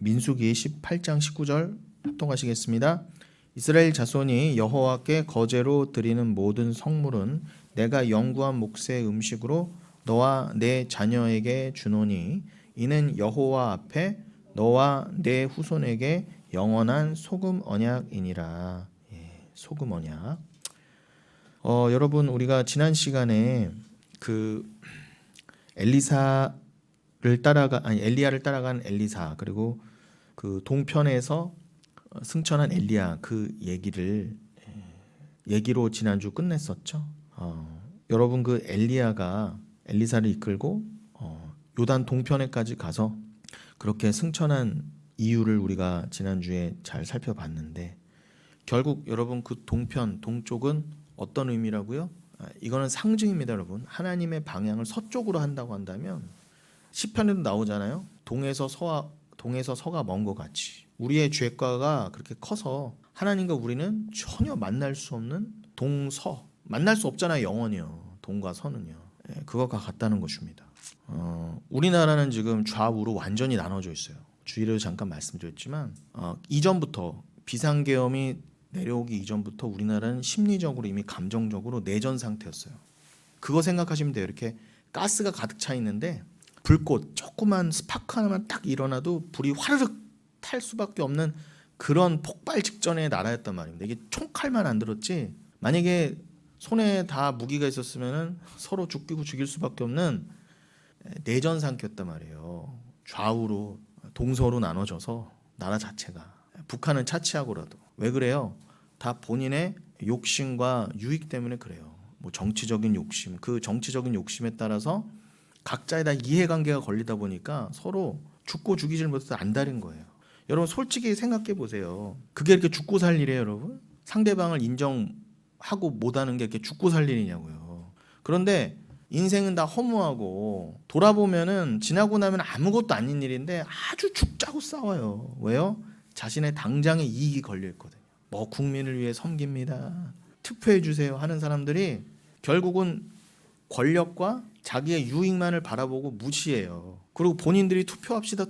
민수기 18장 19절 합독하시겠습니다. 이스라엘 자손이 여호와께 거제로 드리는 모든 성물은 내가 영구한 몫의 음식으로 너와 내 자녀에게 주노니 이는 여호와 앞에 너와 내 후손에게 영원한 소금 언약이니라. 소금 언약. 여러분, 우리가 지난 시간에 그 엘리야를 따라간 엘리사, 그리고 그 동편에서 승천한 엘리야, 그 얘기로 지난주 끝냈었죠. 여러분, 그 엘리야가 엘리사를 이끌고 요단 동편에까지 가서 그렇게 승천한 이유를 우리가 지난주에 잘 살펴봤는데, 결국 여러분 그 동쪽은 어떤 의미라고요? 이거는 상징입니다, 여러분. 하나님의 방향을 서쪽으로 한다고 한다면 시편에도 나오잖아요. 동에서 서가 먼 것 같이 우리의 죄과가 그렇게 커서 하나님과 우리는 전혀 만날 수 없는 동서, 만날 수 없잖아요, 영원히요. 동과 서는요. 그것과 같다는 것입니다. 우리나라는 지금 좌우로 완전히 나눠져 있어요. 주일에도 잠깐 말씀드렸지만 이전부터 비상계엄이 내려오기 이전부터 우리나라는 심리적으로 이미 감정적으로 내전 상태였어요. 그거 생각하시면 돼요. 이렇게 가스가 가득 차 있는데 불꽃 조그만 스파크 하나만 딱 일어나도 불이 화르륵 탈 수밖에 없는 그런 폭발 직전의 나라였단 말입니다. 이게 총칼만 안 들었지 만약에 손에 다 무기가 있었으면 서로 죽이고 죽일 수밖에 없는 내전 상태였단 말이에요. 좌우로 동서로 나눠져서 나라 자체가, 북한은 차치하고라도. 왜 그래요? 다 본인의 욕심과 유익 때문에 그래요. 뭐 정치적인 욕심, 그 정치적인 욕심에 따라서 각자의 다 이해관계가 걸리다 보니까 서로 죽고 죽이질 못해서 안달인 거예요. 여러분 솔직히 생각해 보세요. 그게 이렇게 죽고 살 일이에요, 여러분? 상대방을 인정하고 못하는 게 이렇게 죽고 살 일이냐고요. 그런데 인생은 다 허무하고 돌아보면은 지나고 나면 아무것도 아닌 일인데 아주 죽자고 싸워요. 왜요? 자신의 당장의 이익이 걸려 있거든요. 뭐 국민을 위해 섬깁니다, 투표해 주세요 하는 사람들이 결국은 권력과 자기의 유익만을 바라보고 무시해요. 그리고 본인들이 투표합시다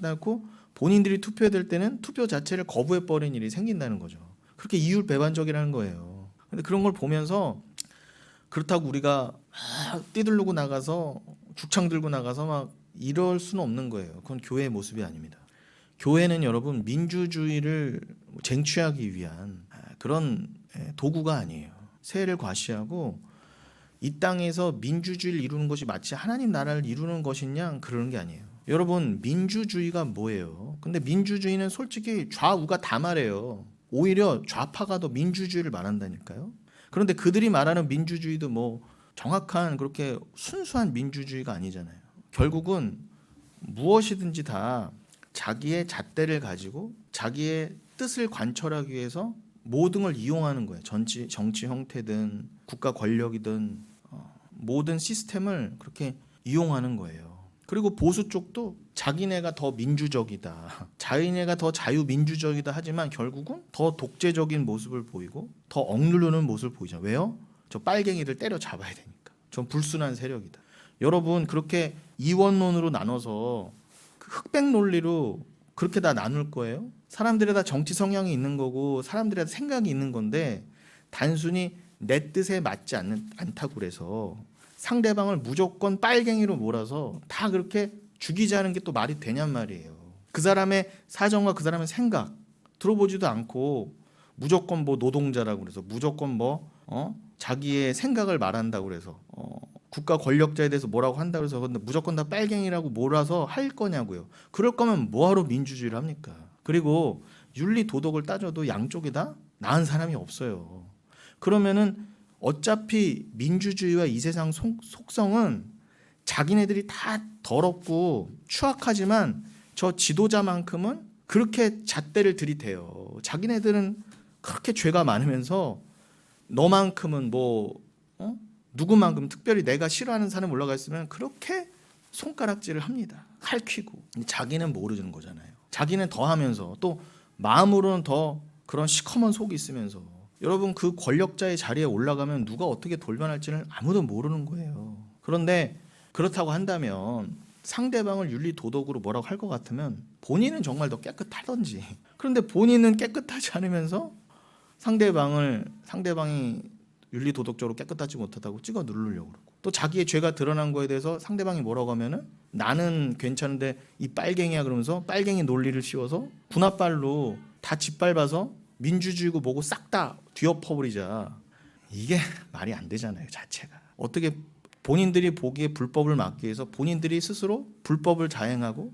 하고 본인들이 투표해야 될 때는 투표 자체를 거부해 버린 일이 생긴다는 거죠. 그렇게 이율배반적이라는 거예요. 근데 그런 걸 보면서 그렇다고 우리가 뛰들고 나가서 죽창 들고 나가서 막 이럴 수는 없는 거예요. 그건 교회의 모습이 아닙니다. 교회는 여러분 민주주의를 쟁취하기 위한 그런 도구가 아니에요. 세를 과시하고 이 땅에서 민주주의를 이루는 것이 마치 하나님 나라를 이루는 것이냐, 그러는 게 아니에요. 여러분 민주주의가 뭐예요? 근데 민주주의는 솔직히 좌우가 다 말해요. 오히려 좌파가 더 민주주의를 말한다니까요. 그런데 그들이 말하는 민주주의도 뭐 정확한 그렇게 순수한 민주주의가 아니잖아요. 결국은 무엇이든지 다 자기의 잣대를 가지고 자기의 뜻을 관철하기 위해서 모든 걸 이용하는 거예요. 정치 형태든 국가 권력이든 모든 시스템을 그렇게 이용하는 거예요. 그리고 보수 쪽도 자기네가 더 민주적이다, 자기네가 더 자유민주적이다 하지만 결국은 더 독재적인 모습을 보이고 더 억누르는 모습을 보이잖아요. 왜요? 저 빨갱이들 때려 잡아야 되니까. 전 불순한 세력이다. 여러분 그렇게 이원론으로 나눠서 흑백 논리로 그렇게 다 나눌 거예요? 사람들이 다 정치 성향이 있는 거고 사람들이 다 생각이 있는 건데 단순히 내 뜻에 맞지 않다고 그래서 상대방을 무조건 빨갱이로 몰아서 다 그렇게 죽이자는 게 또 말이 되냔 말이에요. 그 사람의 사정과 그 사람의 생각 들어보지도 않고 무조건 뭐 노동자라고 그래서 무조건 뭐 자기의 생각을 말한다고 그래서 국가 권력자에 대해서 뭐라고 한다고 해서 근데 무조건 다 빨갱이라고 몰아서 할 거냐고요. 그럴 거면 뭐하러 민주주의를 합니까? 그리고 윤리 도덕을 따져도 양쪽에 다 나은 사람이 없어요. 그러면은 어차피 민주주의와 이 세상 속성은 자기네들이 다 더럽고 추악하지만 저 지도자만큼은 그렇게 잣대를 들이대요. 자기네들은 그렇게 죄가 많으면서 너만큼은 뭐 누구만큼 특별히 내가 싫어하는 사람 올라가 있으면 그렇게 손가락질을 합니다. 할퀴고. 자기는 모르는 거잖아요. 자기는 더 하면서 또 마음으로는 더 그런 시커먼 속이 있으면서 여러분 그 권력자의 자리에 올라가면 누가 어떻게 돌변할지는 아무도 모르는 거예요. 그런데 그렇다고 한다면 상대방을 윤리 도덕으로 뭐라고 할 것 같으면 본인은 정말 더 깨끗하던지, 그런데 본인은 깨끗하지 않으면서 상대방이 윤리 도덕적으로 깨끗하지 못하다고 찍어 누르려고 그러고, 또 자기의 죄가 드러난 거에 대해서 상대방이 뭐라고 하면은 나는 괜찮은데 이 빨갱이야 그러면서 빨갱이 논리를 씌워서 군홧발로 다 짓밟아서 민주주의고 뭐고 싹 다 뒤엎어버리자. 이게 말이 안 되잖아요, 자체가. 어떻게 본인들이 보기에 불법을 막기 위해서 본인들이 스스로 불법을 자행하고,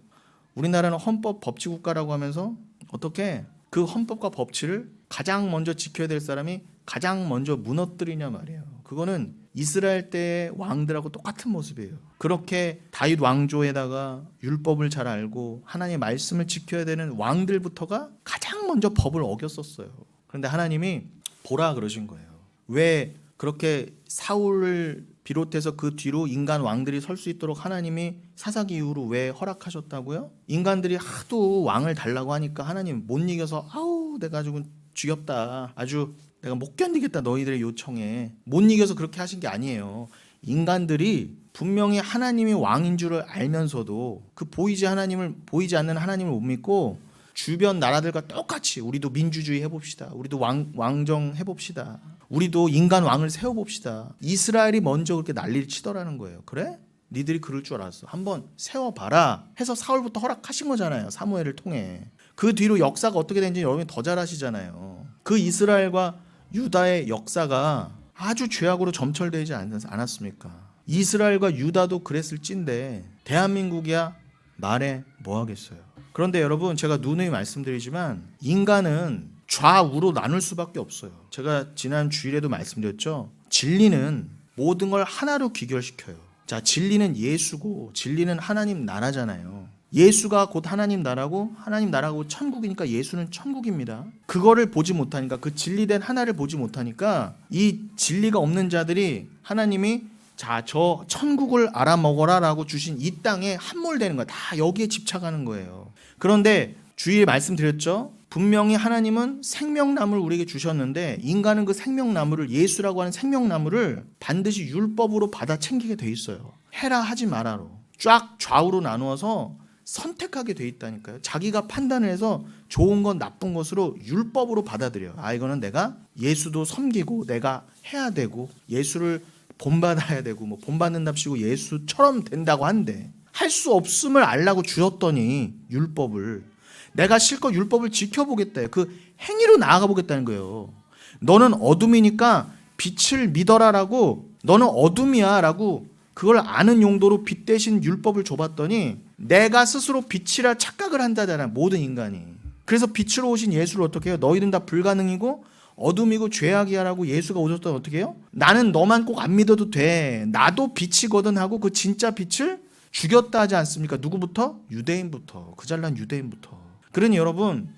우리나라는 헌법 법치 국가라고 하면서 어떻게 그 헌법과 법치를 가장 먼저 지켜야 될 사람이 가장 먼저 무너뜨리냐 말이에요. 그거는 이스라엘 때의 왕들하고 똑같은 모습이에요. 그렇게 다윗 왕조에다가 율법을 잘 알고 하나님의 말씀을 지켜야 되는 왕들부터가 가장 먼저 법을 어겼었어요. 그런데 하나님이 보라 그러신 거예요. 왜 그렇게 사울을 비롯해서 그 뒤로 인간 왕들이 설 수 있도록 하나님이 사사기 이후로 왜 허락하셨다고요? 인간들이 하도 왕을 달라고 하니까 하나님 못 이겨서 아우 내가 지금 지겹다, 아주 내가 못 견디겠다 너희들의 요청에, 못 이겨서 그렇게 하신 게 아니에요. 인간들이 분명히 하나님이 왕인 줄을 알면서도 그 보이지 않는 하나님을 못 믿고 주변 나라들과 똑같이 우리도 민주주의 해봅시다, 우리도 왕정 해봅시다, 우리도 인간 왕을 세워봅시다. 이스라엘이 먼저 그렇게 난리를 치더라는 거예요. 그래? 니들이 그럴 줄 알았어. 한번 세워봐라 해서 사울부터 허락하신 거잖아요, 사무엘을 통해. 그 뒤로 역사가 어떻게 되는지 여러분이 더 잘 아시잖아요. 그 이스라엘과 유다의 역사가 아주 죄악으로 점철되지 않았습니까? 이스라엘과 유다도 그랬을 찐데 대한민국이야 말해 뭐 하겠어요. 그런데 여러분, 제가 누누이 말씀드리지만 인간은 좌우로 나눌 수밖에 없어요. 제가 지난 주일에도 말씀드렸죠. 진리는 모든 걸 하나로 귀결시켜요. 자, 진리는 예수고 진리는 하나님 나라잖아요. 예수가 곧 하나님 나라고 하나님 나라고 천국이니까 예수는 천국입니다. 그거를 보지 못하니까, 그 진리된 하나를 보지 못하니까 이 진리가 없는 자들이 하나님이 자, 저 천국을 알아먹어라 라고 주신 이 땅에 함몰되는 거야. 다 여기에 집착하는 거예요. 그런데 주일에 말씀드렸죠. 분명히 하나님은 생명나무를 우리에게 주셨는데 인간은 그 생명나무를, 예수라고 하는 생명나무를 반드시 율법으로 받아 챙기게 돼 있어요. 해라 하지 마라로 쫙 좌우로 나누어서 선택하게 돼 있다니까요. 자기가 판단을 해서 좋은 건 나쁜 것으로 율법으로 받아들여요. 아, 이거는 내가 예수도 섬기고 내가 해야 되고 예수를 본받아야 되고 뭐 본받는답시고 예수처럼 된다고 한데, 할 수 없음을 알라고 주셨더니 율법을, 내가 실컷 율법을 지켜보겠다, 그 행위로 나아가 보겠다는 거예요. 너는 어둠이니까 빛을 믿어라라고, 너는 어둠이야 라고 그걸 아는 용도로 빛 대신 율법을 줘봤더니 내가 스스로 빛이라 착각을 한다잖아, 모든 인간이. 그래서 빛으로 오신 예수를 어떻게 해요? 너희는 다 불가능이고 어둠이고 죄악이야 라고 예수가 오셨더니 어떻게 해요? 나는 너만 꼭 안 믿어도 돼, 나도 빛이거든 하고 그 진짜 빛을 죽였다 하지 않습니까? 누구부터? 유대인부터, 그 잘난 유대인부터. 그러니 여러분,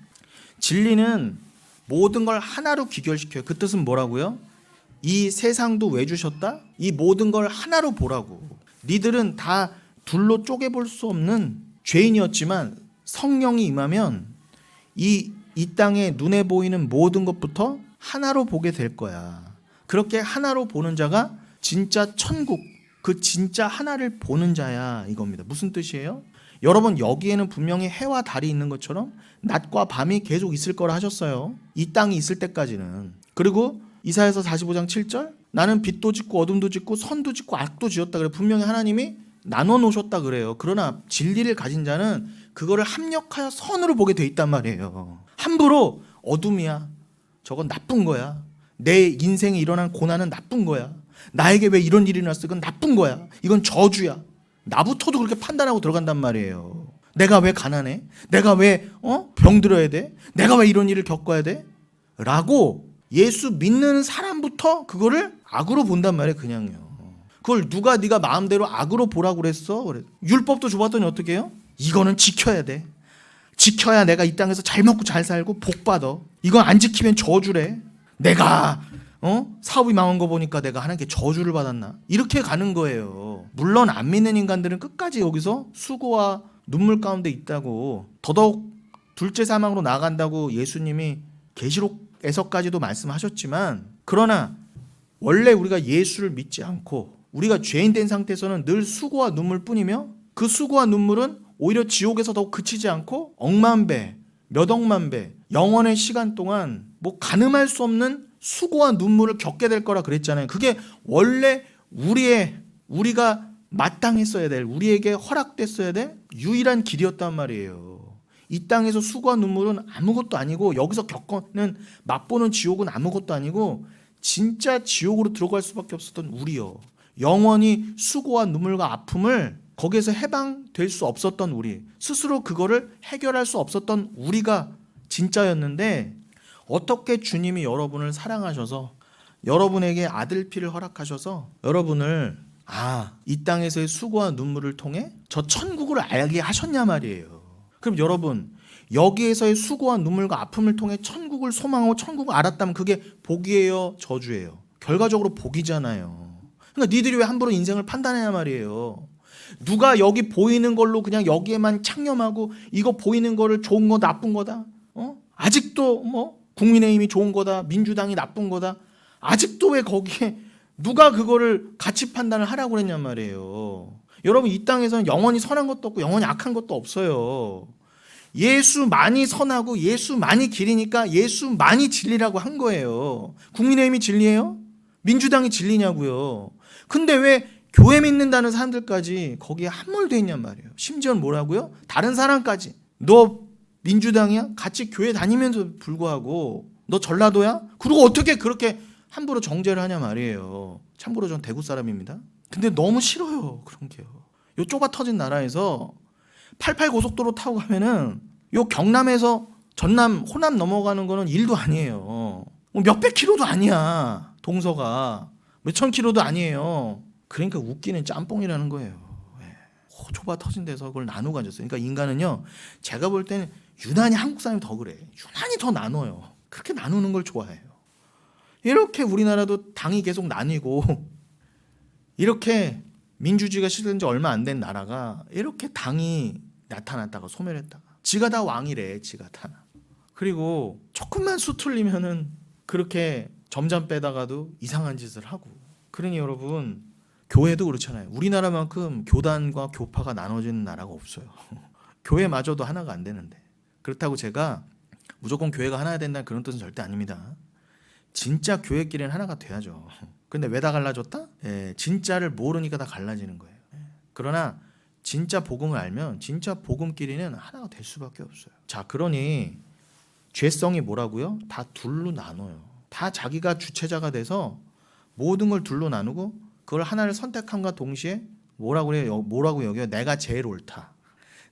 진리는 모든 걸 하나로 귀결시켜요. 그 뜻은 뭐라고요? 이 세상도 왜 주셨다? 이 모든 걸 하나로 보라고. 니들은 다 둘로 쪼개볼 수 없는 죄인이었지만 성령이 임하면 이 땅에 눈에 보이는 모든 것부터 하나로 보게 될 거야. 그렇게 하나로 보는 자가 진짜 천국, 그 진짜 하나를 보는 자야 이겁니다. 무슨 뜻이에요? 여러분, 여기에는 분명히 해와 달이 있는 것처럼 낮과 밤이 계속 있을 거라 하셨어요. 이 땅이 있을 때까지는. 그리고 이사야서 45장 7절, 나는 빛도 짓고 어둠도 짓고 선도 짓고 악도 지었다 그래. 분명히 하나님이 나눠 놓으셨다 그래요. 그러나 진리를 가진 자는 그거를 합력하여 선으로 보게 돼 있단 말이에요. 함부로 어둠이야, 저건 나쁜 거야, 내 인생에 일어난 고난은 나쁜 거야, 나에게 왜 이런 일이 났어, 이건 나쁜 거야, 이건 저주야, 나부터도 그렇게 판단하고 들어간단 말이에요. 내가 왜 가난해? 내가 왜 병들어야 돼? 내가 왜 이런 일을 겪어야 돼? 라고 예수 믿는 사람부터 그거를 악으로 본단 말이에요. 그냥요. 그걸 누가 네가 마음대로 악으로 보라고 그랬어? 그래. 율법도 줘봤더니 어떻게 해요? 이거는 지켜야 돼, 지켜야 내가 이 땅에서 잘 먹고 잘 살고 복 받아, 이건 안 지키면 저주래, 내가 사업이 망한 거 보니까 내가 하나님께 저주를 받았나, 이렇게 가는 거예요. 물론 안 믿는 인간들은 끝까지 여기서 수고와 눈물 가운데 있다고, 더더욱 둘째 사망으로 나아간다고 예수님이 계시록에서까지도 말씀하셨지만, 그러나 원래 우리가 예수를 믿지 않고 우리가 죄인 된 상태에서는 늘 수고와 눈물뿐이며 그 수고와 눈물은 오히려 지옥에서 더욱 그치지 않고 억만 배, 몇 억만 배, 영원의 시간 동안 뭐 가늠할 수 없는 수고와 눈물을 겪게 될 거라 그랬잖아요. 그게 원래 우리가 마땅했어야 될, 우리에게 허락됐어야 될 유일한 길이었단 말이에요. 이 땅에서 수고와 눈물은 아무것도 아니고, 여기서 겪는 맛보는 지옥은 아무것도 아니고, 진짜 지옥으로 들어갈 수밖에 없었던 우리요. 영원히 수고와 눈물과 아픔을 거기에서 해방될 수 없었던 우리, 스스로 그거를 해결할 수 없었던 우리가 진짜였는데, 어떻게 주님이 여러분을 사랑하셔서 여러분에게 아들 피를 허락하셔서 여러분을 이 땅에서의 수고와 눈물을 통해 저 천국을 알게 하셨냐 말이에요. 그럼 여러분, 여기에서의 수고와 눈물과 아픔을 통해 천국을 소망하고 천국을 알았다면 그게 복이에요, 저주예요? 결과적으로 복이잖아요. 그러니까 니들이 왜 함부로 인생을 판단하냐 말이에요. 누가 여기 보이는 걸로 그냥 여기에만 창념하고 이거 보이는 거를 좋은 거 나쁜 거다, 아직도 뭐 국민의힘이 좋은 거다, 민주당이 나쁜 거다, 아직도 왜 거기에 누가 그거를 가치 판단을 하라고 그랬냔 말이에요. 여러분, 이 땅에서는 영원히 선한 것도 없고 영원히 악한 것도 없어요. 예수만이 선하고 예수만이 길이니까 예수만이 진리라고 한 거예요. 국민의힘이 진리예요? 민주당이 진리냐고요. 근데 왜 교회 믿는다는 사람들까지 거기에 함몰돼 있냔 말이에요. 심지어는 뭐라고요? 다른 사람까지, 너 민주당이야? 같이 교회 다니면서 불구하고 너 전라도야? 그리고 어떻게 그렇게 함부로 정죄를 하냐 말이에요. 참고로 전 대구 사람입니다. 근데 너무 싫어요, 그런 게요. 요 좁아 터진 나라에서 88 고속도로 타고 가면은 요 경남에서 전남, 호남 넘어가는 거는 일도 아니에요. 뭐 몇백 킬로도 아니야. 동서가 몇천 킬로도 아니에요. 그러니까 웃기는 짬뽕이라는 거예요. 좁아 터진 데서 그걸 나누고 앉았어요. 그러니까 인간은요, 제가 볼 때는 유난히 한국 사람이 더 그래. 유난히 더 나눠요. 그렇게 나누는 걸 좋아해요. 이렇게 우리나라도 당이 계속 나뉘고, 이렇게 민주주의가 시작된 지 얼마 안 된 나라가 이렇게 당이 나타났다가 소멸했다가, 지가 다 왕이래, 지가 다. 그리고 조금만 수틀리면은 그렇게 점점 빼다가도 이상한 짓을 하고. 그러니 여러분, 교회도 그렇잖아요. 우리나라만큼 교단과 교파가 나눠지는 나라가 없어요. 교회마저도 하나가 안 되는데. 그렇다고 제가 무조건 교회가 하나야 된다는 그런 뜻은 절대 아닙니다. 진짜 교회끼리는 하나가 돼야죠. 근데 왜 다 갈라졌다? 진짜를 모르니까 다 갈라지는 거예요. 그러나 진짜 복음을 알면 진짜 복음끼리는 하나가 될 수밖에 없어요. 자, 그러니 죄성이 뭐라고요? 다 둘로 나눠요. 다 자기가 주체자가 돼서 모든 걸 둘로 나누고, 그걸 하나를 선택함과 동시에 뭐라고 여겨요? 내가 제일 옳다,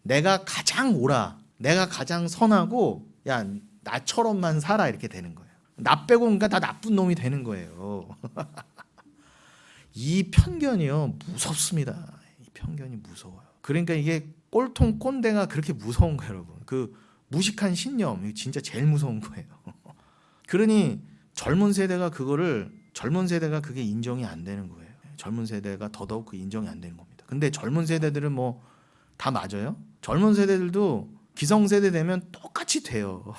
내가 가장 옳아, 내가 가장 선하고, 야, 나처럼만 살아, 이렇게 되는 거예요. 나 빼고 그러니까 다 나쁜 놈이 되는 거예요. 이 편견이요, 무섭습니다. 이 편견이 무서워요. 그러니까 이게 꼴통 꼰대가 그렇게 무서운 거예요, 여러분. 그 무식한 신념, 이게 진짜 제일 무서운 거예요. 그러니 젊은 세대가 그게 인정이 안 되는 거예요. 젊은 세대가 더더욱 그 인정이 안 되는 겁니다. 근데 젊은 세대들은 뭐 다 맞아요? 젊은 세대들도 기성세대 되면 똑같이 돼요.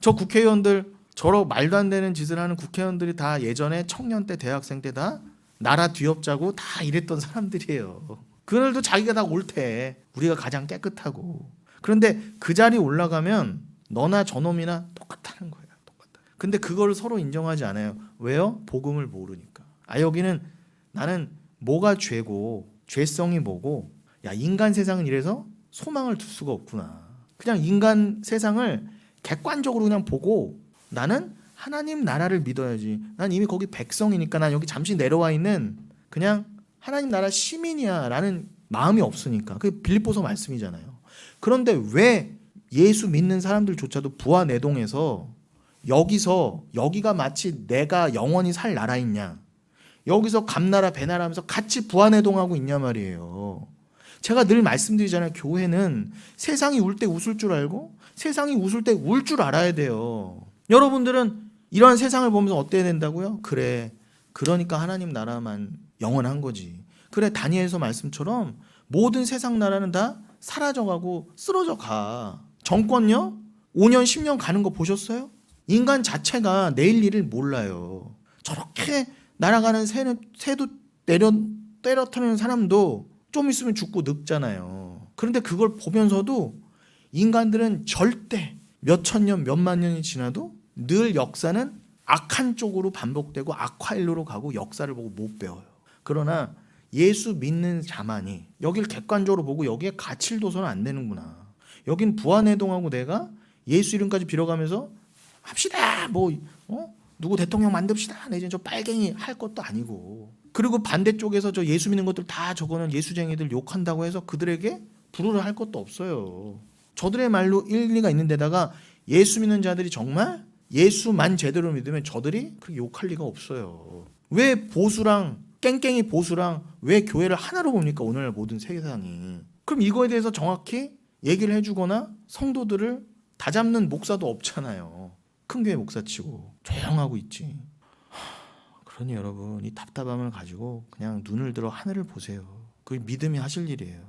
저 국회의원들, 저러 말도 안 되는 짓을 하는 국회의원들이 다 예전에 청년 때, 대학생 때 다 나라 뒤엎자고 다 이랬던 사람들이에요. 그들도 자기가 다 옳대, 우리가 가장 깨끗하고. 그런데 그 자리에 올라가면 너나 저놈이나 똑같다는 거예요. 똑같다. 근데 그걸 서로 인정하지 않아요. 왜요? 복음을 모르니까. 여기는 나는 뭐가 죄고 죄성이 뭐고, 야, 인간 세상은 이래서 소망을 둘 수가 없구나. 그냥 인간 세상을 객관적으로 그냥 보고 나는 하나님 나라를 믿어야지. 난 이미 거기 백성이니까 난 여기 잠시 내려와 있는 그냥 하나님 나라 시민이야 라는 마음이 없으니까. 그게 빌립보서 말씀이잖아요. 그런데 왜 예수 믿는 사람들조차도 부하내동에서 여기가 마치 내가 영원히 살 나라있냐, 여기서 감나라 배나라 하면서 같이 부하내동하고 있냐 말이에요. 제가 늘 말씀드리잖아요. 교회는 세상이 울 때 웃을 줄 알고 세상이 웃을 때 울 줄 알아야 돼요. 여러분들은 이러한 세상을 보면서 어때야 된다고요? 그래, 그러니까 하나님 나라만 영원한 거지. 그래, 다니엘서 말씀처럼 모든 세상 나라는 다 사라져가고 쓰러져 가. 정권요? 5년 10년 가는 거 보셨어요? 인간 자체가 내일 일을 몰라요. 저렇게 날아가는 새도 때려터리는 사람도 좀 있으면 죽고 늙잖아요. 그런데 그걸 보면서도 인간들은 절대 몇천 년, 몇만 년이 지나도 늘 역사는 악한 쪽으로 반복되고 악화일로로 가고 역사를 보고 못 배워요. 그러나 예수 믿는 자만이 여길 객관적으로 보고 여기에 가치를 둬서는 안 되는구나. 여긴 부안해동하고 내가 예수 이름까지 빌어가면서 합시다. 누구 대통령 만듭시다. 내지 저 빨갱이 할 것도 아니고. 그리고 반대쪽에서 저 예수 믿는 것들 다 저거는 예수쟁이들 욕한다고 해서 그들에게 불효를 할 것도 없어요. 저들의 말로 일리가 있는 데다가 예수 믿는 자들이 정말 예수만 제대로 믿으면 저들이 그렇게 욕할 리가 없어요. 왜 보수랑 깽깽이 보수랑 왜 교회를 하나로 봅니까? 오늘 모든 세상이. 그럼 이거에 대해서 정확히 얘기를 해주거나 성도들을 다잡는 목사도 없잖아요. 큰 교회 목사치고 조용하고 있지. 그러니 여러분 이 답답함을 가지고 그냥 눈을 들어 하늘을 보세요. 그게 믿음이 하실 일이에요.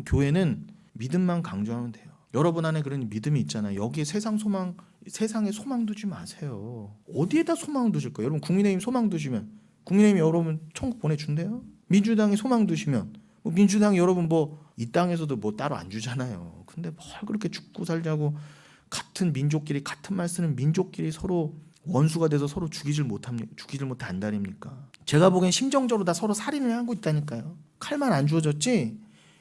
교회는 믿음만 강조하면 돼요. 여러분 안에 그런 믿음이 있잖아요. 여기에 세상에 소망 두지 마세요. 어디에다 소망 두실 거예요? 여러분 국민의힘 소망 두시면 국민의힘이 여러분 천국 보내준대요? 민주당에 소망 두시면 민주당이 여러분 이 땅에서도 따로 안 주잖아요. 근데 뭘 그렇게 죽고 살자고 같은 민족끼리 같은 말 쓰는 민족끼리 서로 원수가 돼서 서로 죽이질 못해 안달입니까? 제가 보기엔 심정적으로 다 서로 살인을 하고 있다니까요. 칼만 안 주어졌지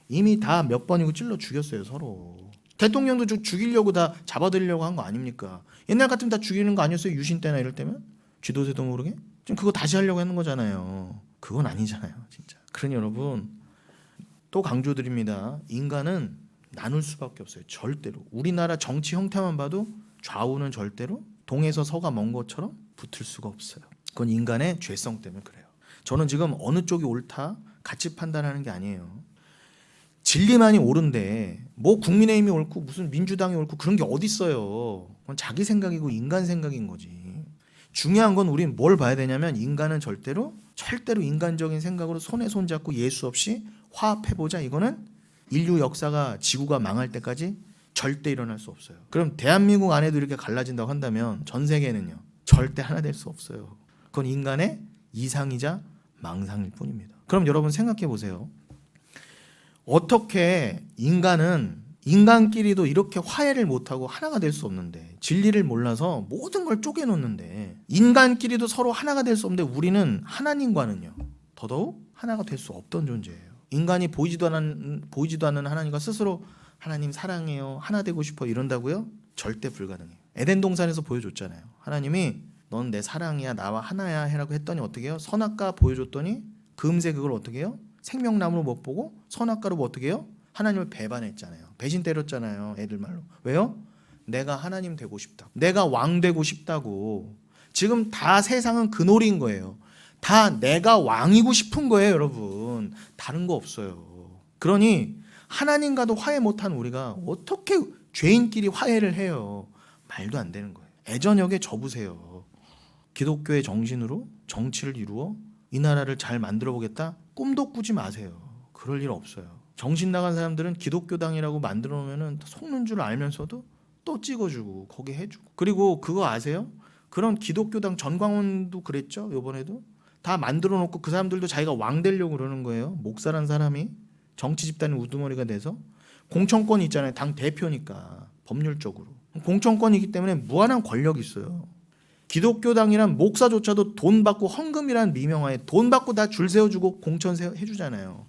이미 다 몇 번이고 찔러 죽였어요 서로. 대통령도 죽이려고 다 잡아들이려고 한 거 아닙니까? 옛날 같으면 다 죽이는 거 아니었어요? 유신 때나 이럴 때면? 쥐도새도 모르게? 지금 그거 다시 하려고 하는 거잖아요. 그건 아니잖아요 진짜. 그러니 여러분 또 강조드립니다. 인간은 나눌 수밖에 없어요. 절대로. 우리나라 정치 형태만 봐도 좌우는 절대로 동에서 서가 먼 것처럼 붙을 수가 없어요. 그건 인간의 죄성 때문에 그래요. 저는 지금 어느 쪽이 옳다 같이 판단하는 게 아니에요. 진리만이 옳은데 국민의힘이 옳고 무슨 민주당이 옳고 그런 게 어디 있어요. 그건 자기 생각이고 인간 생각인 거지. 중요한 건 우리는 뭘 봐야 되냐면 인간은 절대로 인간적인 생각으로 손에 손잡고 예수 없이 화합해보자. 이거는 인류 역사가 지구가 망할 때까지 절대 일어날 수 없어요. 그럼 대한민국 안에도 이렇게 갈라진다고 한다면 전 세계는요 절대 하나 될 수 없어요. 그건 인간의 이상이자 망상일 뿐입니다. 그럼 여러분 생각해 보세요. 어떻게 인간끼리도 이렇게 화해를 못하고 하나가 될 수 없는데 진리를 몰라서 모든 걸 쪼개놓는데 인간끼리도 서로 하나가 될 수 없는데 우리는 하나님과는요 더더욱 하나가 될 수 없던 존재예요. 인간이 보이지도 않는 하나님과 스스로 하나님 사랑해요 하나 되고 싶어 이런다고요? 절대 불가능해요. 에덴 동산에서 보여줬잖아요. 하나님이 넌 내 사랑이야 나와 하나야 해라고 했더니 어떻게 해요? 선악과 보여줬더니 금세 그걸 어떻게 해요? 생명나무로 못 보고 선악과로 어떻게 해요? 하나님을 배반했잖아요. 배신 때렸잖아요. 애들 말로. 왜요? 내가 하나님 되고 싶다. 내가 왕 되고 싶다고. 지금 다 세상은 그 놀이인 거예요. 다 내가 왕이고 싶은 거예요, 여러분. 다른 거 없어요. 그러니 하나님과도 화해 못한 우리가 어떻게 죄인끼리 화해를 해요? 말도 안 되는 거예요. 애저녁에 접으세요. 기독교의 정신으로 정치를 이루어 이 나라를 잘 만들어 보겠다? 꿈도 꾸지 마세요. 그럴 일 없어요. 정신 나간 사람들은 기독교당이라고 만들어 놓으면 속는 줄 알면서도 또 찍어주고 거기 해주고. 그리고 그거 아세요? 그런 기독교당 전광훈도 그랬죠. 이번에도 다 만들어 놓고 그 사람들도 자기가 왕 되려고 그러는 거예요. 목사란 사람이 정치 집단의 우두머리가 돼서 공천권이 있잖아요. 당 대표니까 법률적으로 공천권이기 때문에 무한한 권력이 있어요. 기독교당이란 목사조차도 돈 받고 헌금이란 미명하에 돈 받고 다 줄 세워주고 공천 해주잖아요.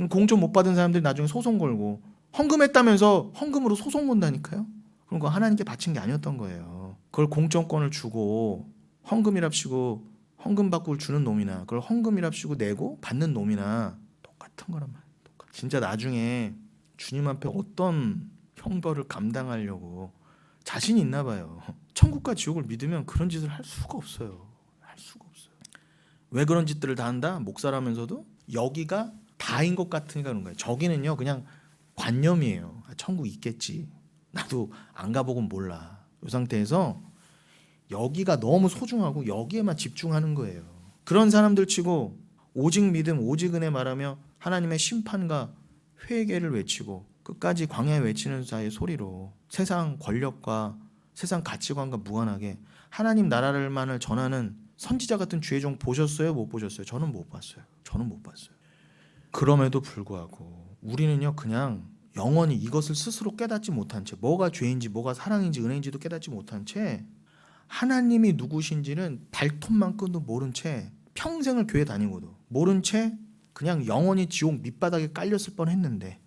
공천 못 받은 사람들이 나중에 소송 걸고 헌금했다면서 헌금으로 소송 건다니까요. 그런 거 하나님께 바친 게 아니었던 거예요. 그걸 공천권을 주고 헌금이랍시고 헌금 받고 주는 놈이나 그걸 헌금이랍시고 내고 받는 놈이나 똑같은 거란 말이에요. 진짜 나중에 주님 앞에 어떤 형벌을 감당하려고 자신이 있나 봐요. 천국과 지옥을 믿으면 그런 짓을 할 수가 없어요. 할 수가 없어요. 왜 그런 짓들을 다 한다? 목사라면서도 여기가 다인 것 같으니까 그런 거예요. 저기는요 그냥 관념이에요. 천국 있겠지. 나도 안 가보곤 몰라. 이 상태에서 여기가 너무 소중하고 여기에만 집중하는 거예요. 그런 사람들 치고 오직 믿음 오직 은혜 말하며 하나님의 심판과 회개를 외치고 끝까지 광야에 외치는 자의 소리로 세상 권력과 세상 가치관과 무관하게 하나님 나라를만을 전하는 선지자 같은 주의 종 보셨어요? 못 보셨어요? 저는 못 봤어요. 그럼에도 불구하고 우리는요 그냥 영원히 이것을 스스로 깨닫지 못한 채, 뭐가 죄인지 뭐가 사랑인지 은혜인지도 깨닫지 못한 채, 하나님이 누구신지는 발톱만큼도 모른 채, 평생을 교회 다니고도 모른 채 그냥 영원히 지옥 밑바닥에 깔렸을 뻔했는데,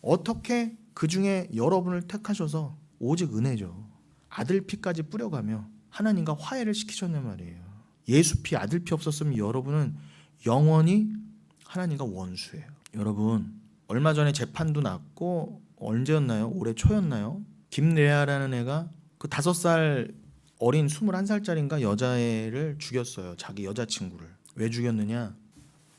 어떻게 그 중에 여러분을 택하셔서 오직 은혜죠, 아들 피까지 뿌려가며 하나님과 화해를 시키셨냔 말이에요. 예수 피, 아들 피 없었으면 여러분은 영원히 하나님과 원수예요. 여러분, 얼마 전에 재판도 났고, 언제였나요? 올해 초였나요? 김레아라는 애가 그 5살 어린 21살짜리인가 여자애를 죽였어요. 자기 여자친구를. 왜 죽였느냐?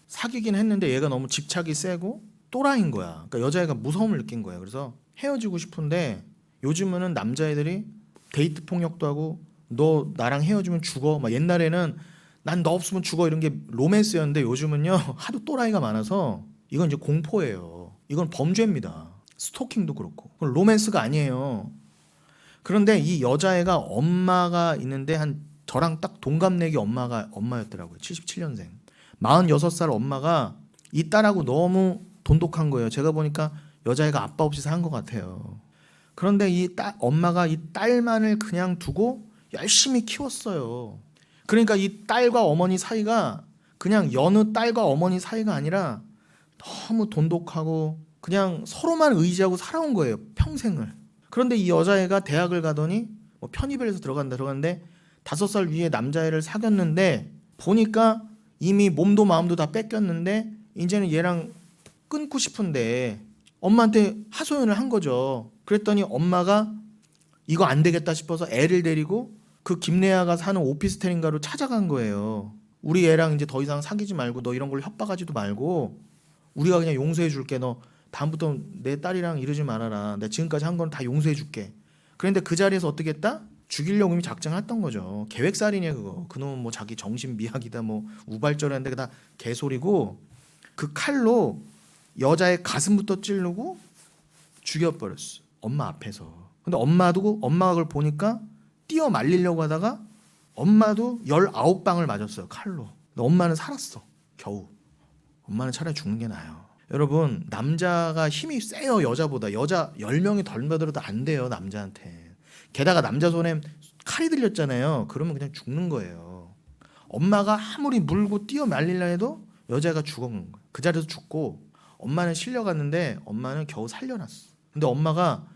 사귀긴 했는데 얘가 너무 집착이 세고 또라이인 거야. 그러니까 여자애가 무서움을 느낀 거야. 그래서 헤어지고 싶은데, 요즘은 남자애들이 데이트 폭력도 하고 너 나랑 헤어지면 죽어, 막 옛날에는 난 너 없으면 죽어 이런 게 로맨스였는데, 요즘은요 하도 또라이가 많아서 이건 이제 공포예요. 이건 범죄입니다. 스토킹도 그렇고. 그건 로맨스가 아니에요. 그런데 이 여자애가 엄마가 있는데, 한 저랑 딱 동갑내기 엄마였더라고요. 77년생. 46살 엄마가 이 딸하고 너무 돈독한 거예요. 제가 보니까 여자애가 아빠 없이 산 것 같아요. 그런데 엄마가 이 딸만을 그냥 두고 열심히 키웠어요. 그러니까 이 딸과 어머니 사이가 그냥 여느 딸과 어머니 사이가 아니라 너무 돈독하고 그냥 서로만 의지하고 살아온 거예요, 평생을. 그런데 이 여자애가 대학을 가더니 뭐 편입을 해서 들어갔는데 5살 위에 남자애를 사귀었는데, 보니까 이미 몸도 마음도 다 뺏겼는데 이제는 얘랑 끊고 싶은데 엄마한테 하소연을 한 거죠. 그랬더니 엄마가 이거 안 되겠다 싶어서 애를 데리고 그 김래아가 사는 오피스텔인가로 찾아간 거예요. 우리 애랑 이제 더 이상 사귀지 말고, 너 이런 걸 협박하지도 말고 우리가 그냥 용서해 줄게. 너 다음부터 내 딸이랑 이러지 말아라. 내가 지금까지 한 건 다 용서해 줄게. 그런데 그 자리에서 어떻게 했다? 죽이려고 이미 작정했던 거죠. 계획살인이야 그거. 그놈은 뭐 자기 정신 미학이다 뭐 우발적이라는데 그게 다 개소리고, 그 칼로 여자의 가슴부터 찌르고 죽여버렸어, 엄마 앞에서. 근데 엄마가 그걸 보니까 뛰어 말리려고 하다가 엄마도 19방을 맞았어요, 칼로. 근데 엄마는 살았어, 겨우. 엄마는 차라리 죽는 게 나아요. 여러분, 남자가 힘이 세요, 여자보다. 여자 10명이 덜 받아도 안 돼요, 남자한테. 게다가 남자 손에 칼이 들렸잖아요. 그러면 그냥 죽는 거예요. 엄마가 아무리 물고 뛰어 말리려 해도 여자가 죽은 거예요. 그 자리에서 죽고, 엄마는 실려갔는데 엄마는 겨우 살려놨어. 근데 엄마가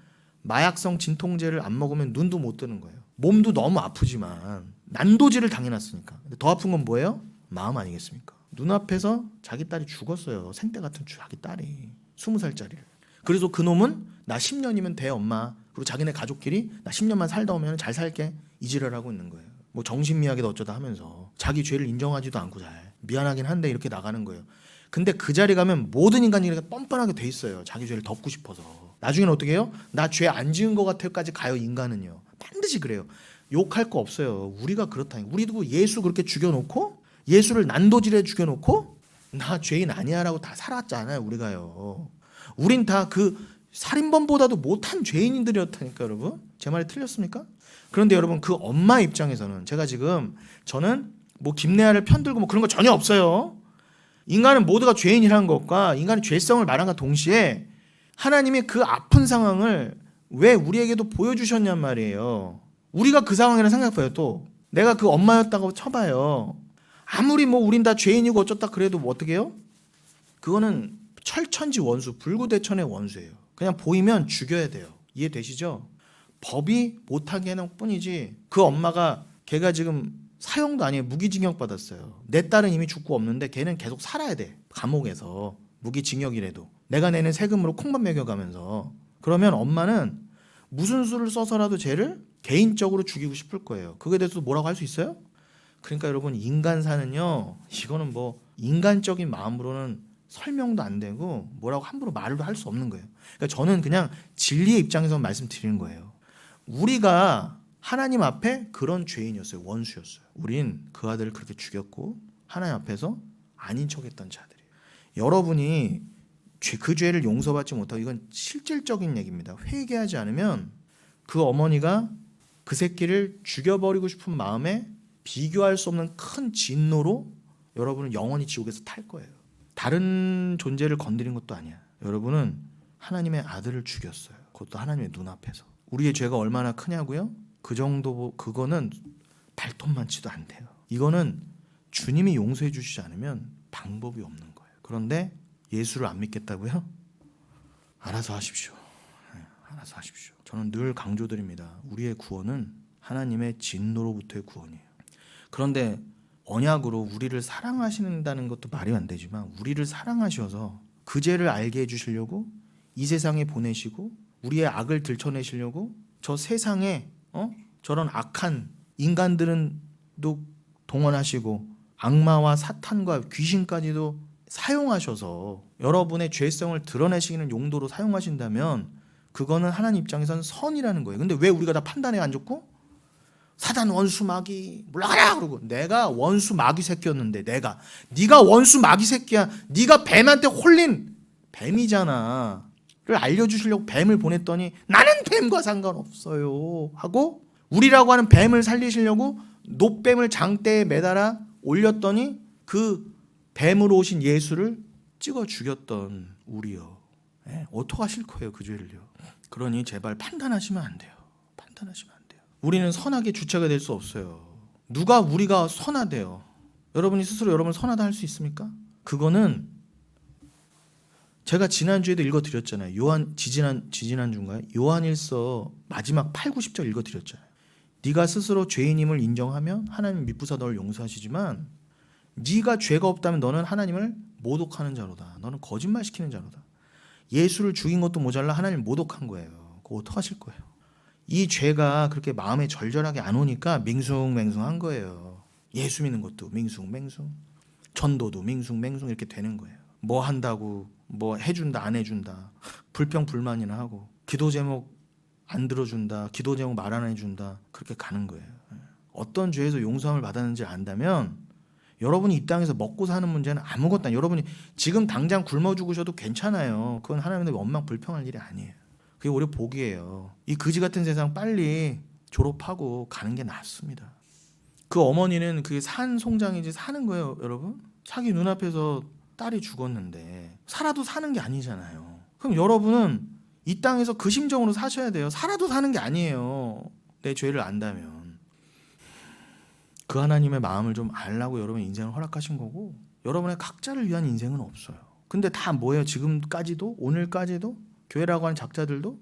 마약성 진통제를 안 먹으면 눈도 못 뜨는 거예요. 몸도 너무 아프지만 난도질을 당해놨으니까. 근데 더 아픈 건 뭐예요? 마음 아니겠습니까? 눈앞에서 자기 딸이 죽었어요. 생떼 같은 자기 딸이 20살짜리를. 그래서 그놈은 나 10년이면 돼 엄마, 그리고 자기네 가족끼리 나 10년만 살다 오면 잘 살게, 이지랄 하고 있는 거예요. 뭐 정신미약이다 어쩌다 하면서 자기 죄를 인정하지도 않고 잘 미안하긴 한데 이렇게 나가는 거예요. 근데 그 자리 가면 모든 인간이 이렇게 뻔뻔하게 돼 있어요. 자기 죄를 덮고 싶어서. 나중에는 어떻게 해요? 나 죄 안 지은 것 같아요까지 가요. 인간은요 반드시 그래요. 욕할 거 없어요. 우리가 그렇다니까. 우리도 예수 그렇게 죽여놓고, 예수를 난도질에 죽여놓고 나 죄인 아니야라고 다 살았잖아요. 우리가요. 우린 다 그 살인범보다도 못한 죄인들이었다니까. 여러분, 제 말이 틀렸습니까? 그런데 여러분, 그 엄마 입장에서는, 저는 뭐 김래아를 편들고 뭐 그런 거 전혀 없어요. 인간은 모두가 죄인이라는 것과 인간의 죄성을 말한과 동시에 하나님이 그 아픈 상황을 왜 우리에게도 보여주셨냔 말이에요. 우리가 그 상황이라 생각해요. 또 내가 그 엄마였다고 쳐봐요. 아무리 뭐 우린 다 죄인이고 어쩌다 그래도 뭐 어떻게 해요? 그거는 철천지 원수, 불구대천의 원수예요. 그냥 보이면 죽여야 돼요. 이해되시죠? 법이 못하게 해놓을 뿐이지, 그 엄마가 걔가 지금 사형도 아니에요. 무기징역 받았어요. 내 딸은 이미 죽고 없는데 걔는 계속 살아야 돼. 감옥에서. 무기징역이라도 내가 내는 세금으로 콩밥 먹여가면서. 그러면 엄마는 무슨 수를 써서라도 쟤를 개인적으로 죽이고 싶을 거예요. 그거에 대해서 뭐라고 할 수 있어요? 그러니까 여러분, 인간사는요, 이거는 뭐 인간적인 마음으로는 설명도 안 되고 뭐라고 함부로 말도 할 수 없는 거예요. 그러니까 저는 그냥 진리의 입장에서 말씀드리는 거예요. 우리가 하나님 앞에 그런 죄인이었어요. 원수였어요. 우린 그 아들을 그렇게 죽였고 하나님 앞에서 아닌 척했던 자들이에요. 여러분이 그 죄를 용서받지 못하고, 이건 실질적인 얘기입니다. 회개하지 않으면 그 어머니가 그 새끼를 죽여버리고 싶은 마음에 비교할 수 없는 큰 진노로 여러분은 영원히 지옥에서 탈 거예요. 다른 존재를 건드린 것도 아니야. 여러분은 하나님의 아들을 죽였어요. 그것도 하나님의 눈앞에서. 우리의 죄가 얼마나 크냐고요? 그 정도, 그거는 발톱만치도 안 돼요. 이거는 주님이 용서해 주시지 않으면 방법이 없는 거예요. 그런데 예수를 안 믿겠다고요? 알아서 하십시오. 알아서 하십시오. 저는 늘 강조드립니다. 우리의 구원은 하나님의 진노로부터의 구원이에요. 그런데 언약으로 우리를 사랑하신다는 것도 말이 안 되지만 우리를 사랑하셔서 그 죄를 알게 해주시려고 이 세상에 보내시고 우리의 악을 들춰내시려고 저 세상에 저런 악한 인간들은도 동원하시고 악마와 사탄과 귀신까지도 사용하셔서 여러분의 죄성을 드러내시는 용도로 사용하신다면 그거는 하나님 입장에서는 선이라는 거예요. 근데 왜 우리가 다 판단에 안 좋고 사단 원수 마귀 물러가라 그러고 내가 원수 마귀 새끼였는데 네가 원수 마귀 새끼야. 네가 뱀한테 홀린 뱀이잖아. 를 알려주시려고 뱀을 보냈더니 나는 뱀과 상관없어요 하고 우리라고 하는 뱀을 살리시려고 놋뱀을 장대에 매달아 올렸더니 그 뱀으로 오신 예수를 찍어 죽였던 우리요. 어떡하실 거예요 그 죄를요. 그러니 제발 판단하시면 안 돼요. 판단하시면 안 돼요. 우리는 선악의 주체가 될 수 없어요. 누가 우리가 선하대요. 여러분이 스스로 여러분을 선하다 할 수 있습니까? 그거는 제가 지난주에도 읽어드렸잖아요. 지지난주인가요? 요한일서 마지막 8, 90절 읽어드렸잖아요. 네가 스스로 죄인임을 인정하면 하나님 미쁘사 너를 용서하시지만 네가 죄가 없다면 너는 하나님을 모독하는 자로다. 너는 거짓말시키는 자로다. 예수를 죽인 것도 모자라 하나님을 모독한 거예요. 그거 어떡하실 거예요? 이 죄가 그렇게 마음에 절절하게 안 오니까 밍숭맹숭한 거예요. 예수 믿는 것도 밍숭맹숭, 전도도 밍숭맹숭 이렇게 되는 거예요. 뭐 한다고 뭐 해준다 안 해준다 불평불만이나 하고 기도 제목 안 들어준다 기도 제목 말 안 해준다 그렇게 가는 거예요. 어떤 죄에서 용서함을 받았는지 안다면 여러분이 이 땅에서 먹고 사는 문제는 아무것도 아니에요. 여러분이 지금 당장 굶어 죽으셔도 괜찮아요. 그건 하나님의 원망 불평할 일이 아니에요. 그게 오히려 복이에요. 이 거지 같은 세상 빨리 졸업하고 가는 게 낫습니다. 그 어머니는 그게 산 송장이지 사는 거예요. 여러분 자기 눈앞에서 딸이 죽었는데 살아도 사는 게 아니잖아요. 그럼 여러분은 이 땅에서 그 심정으로 사셔야 돼요. 살아도 사는 게 아니에요. 내 죄를 안다면. 그 하나님의 마음을 좀 알라고 여러분 인생을 허락하신 거고 여러분의 각자를 위한 인생은 없어요. 근데 다 뭐예요? 지금까지도 오늘까지도 교회라고 하는 작자들도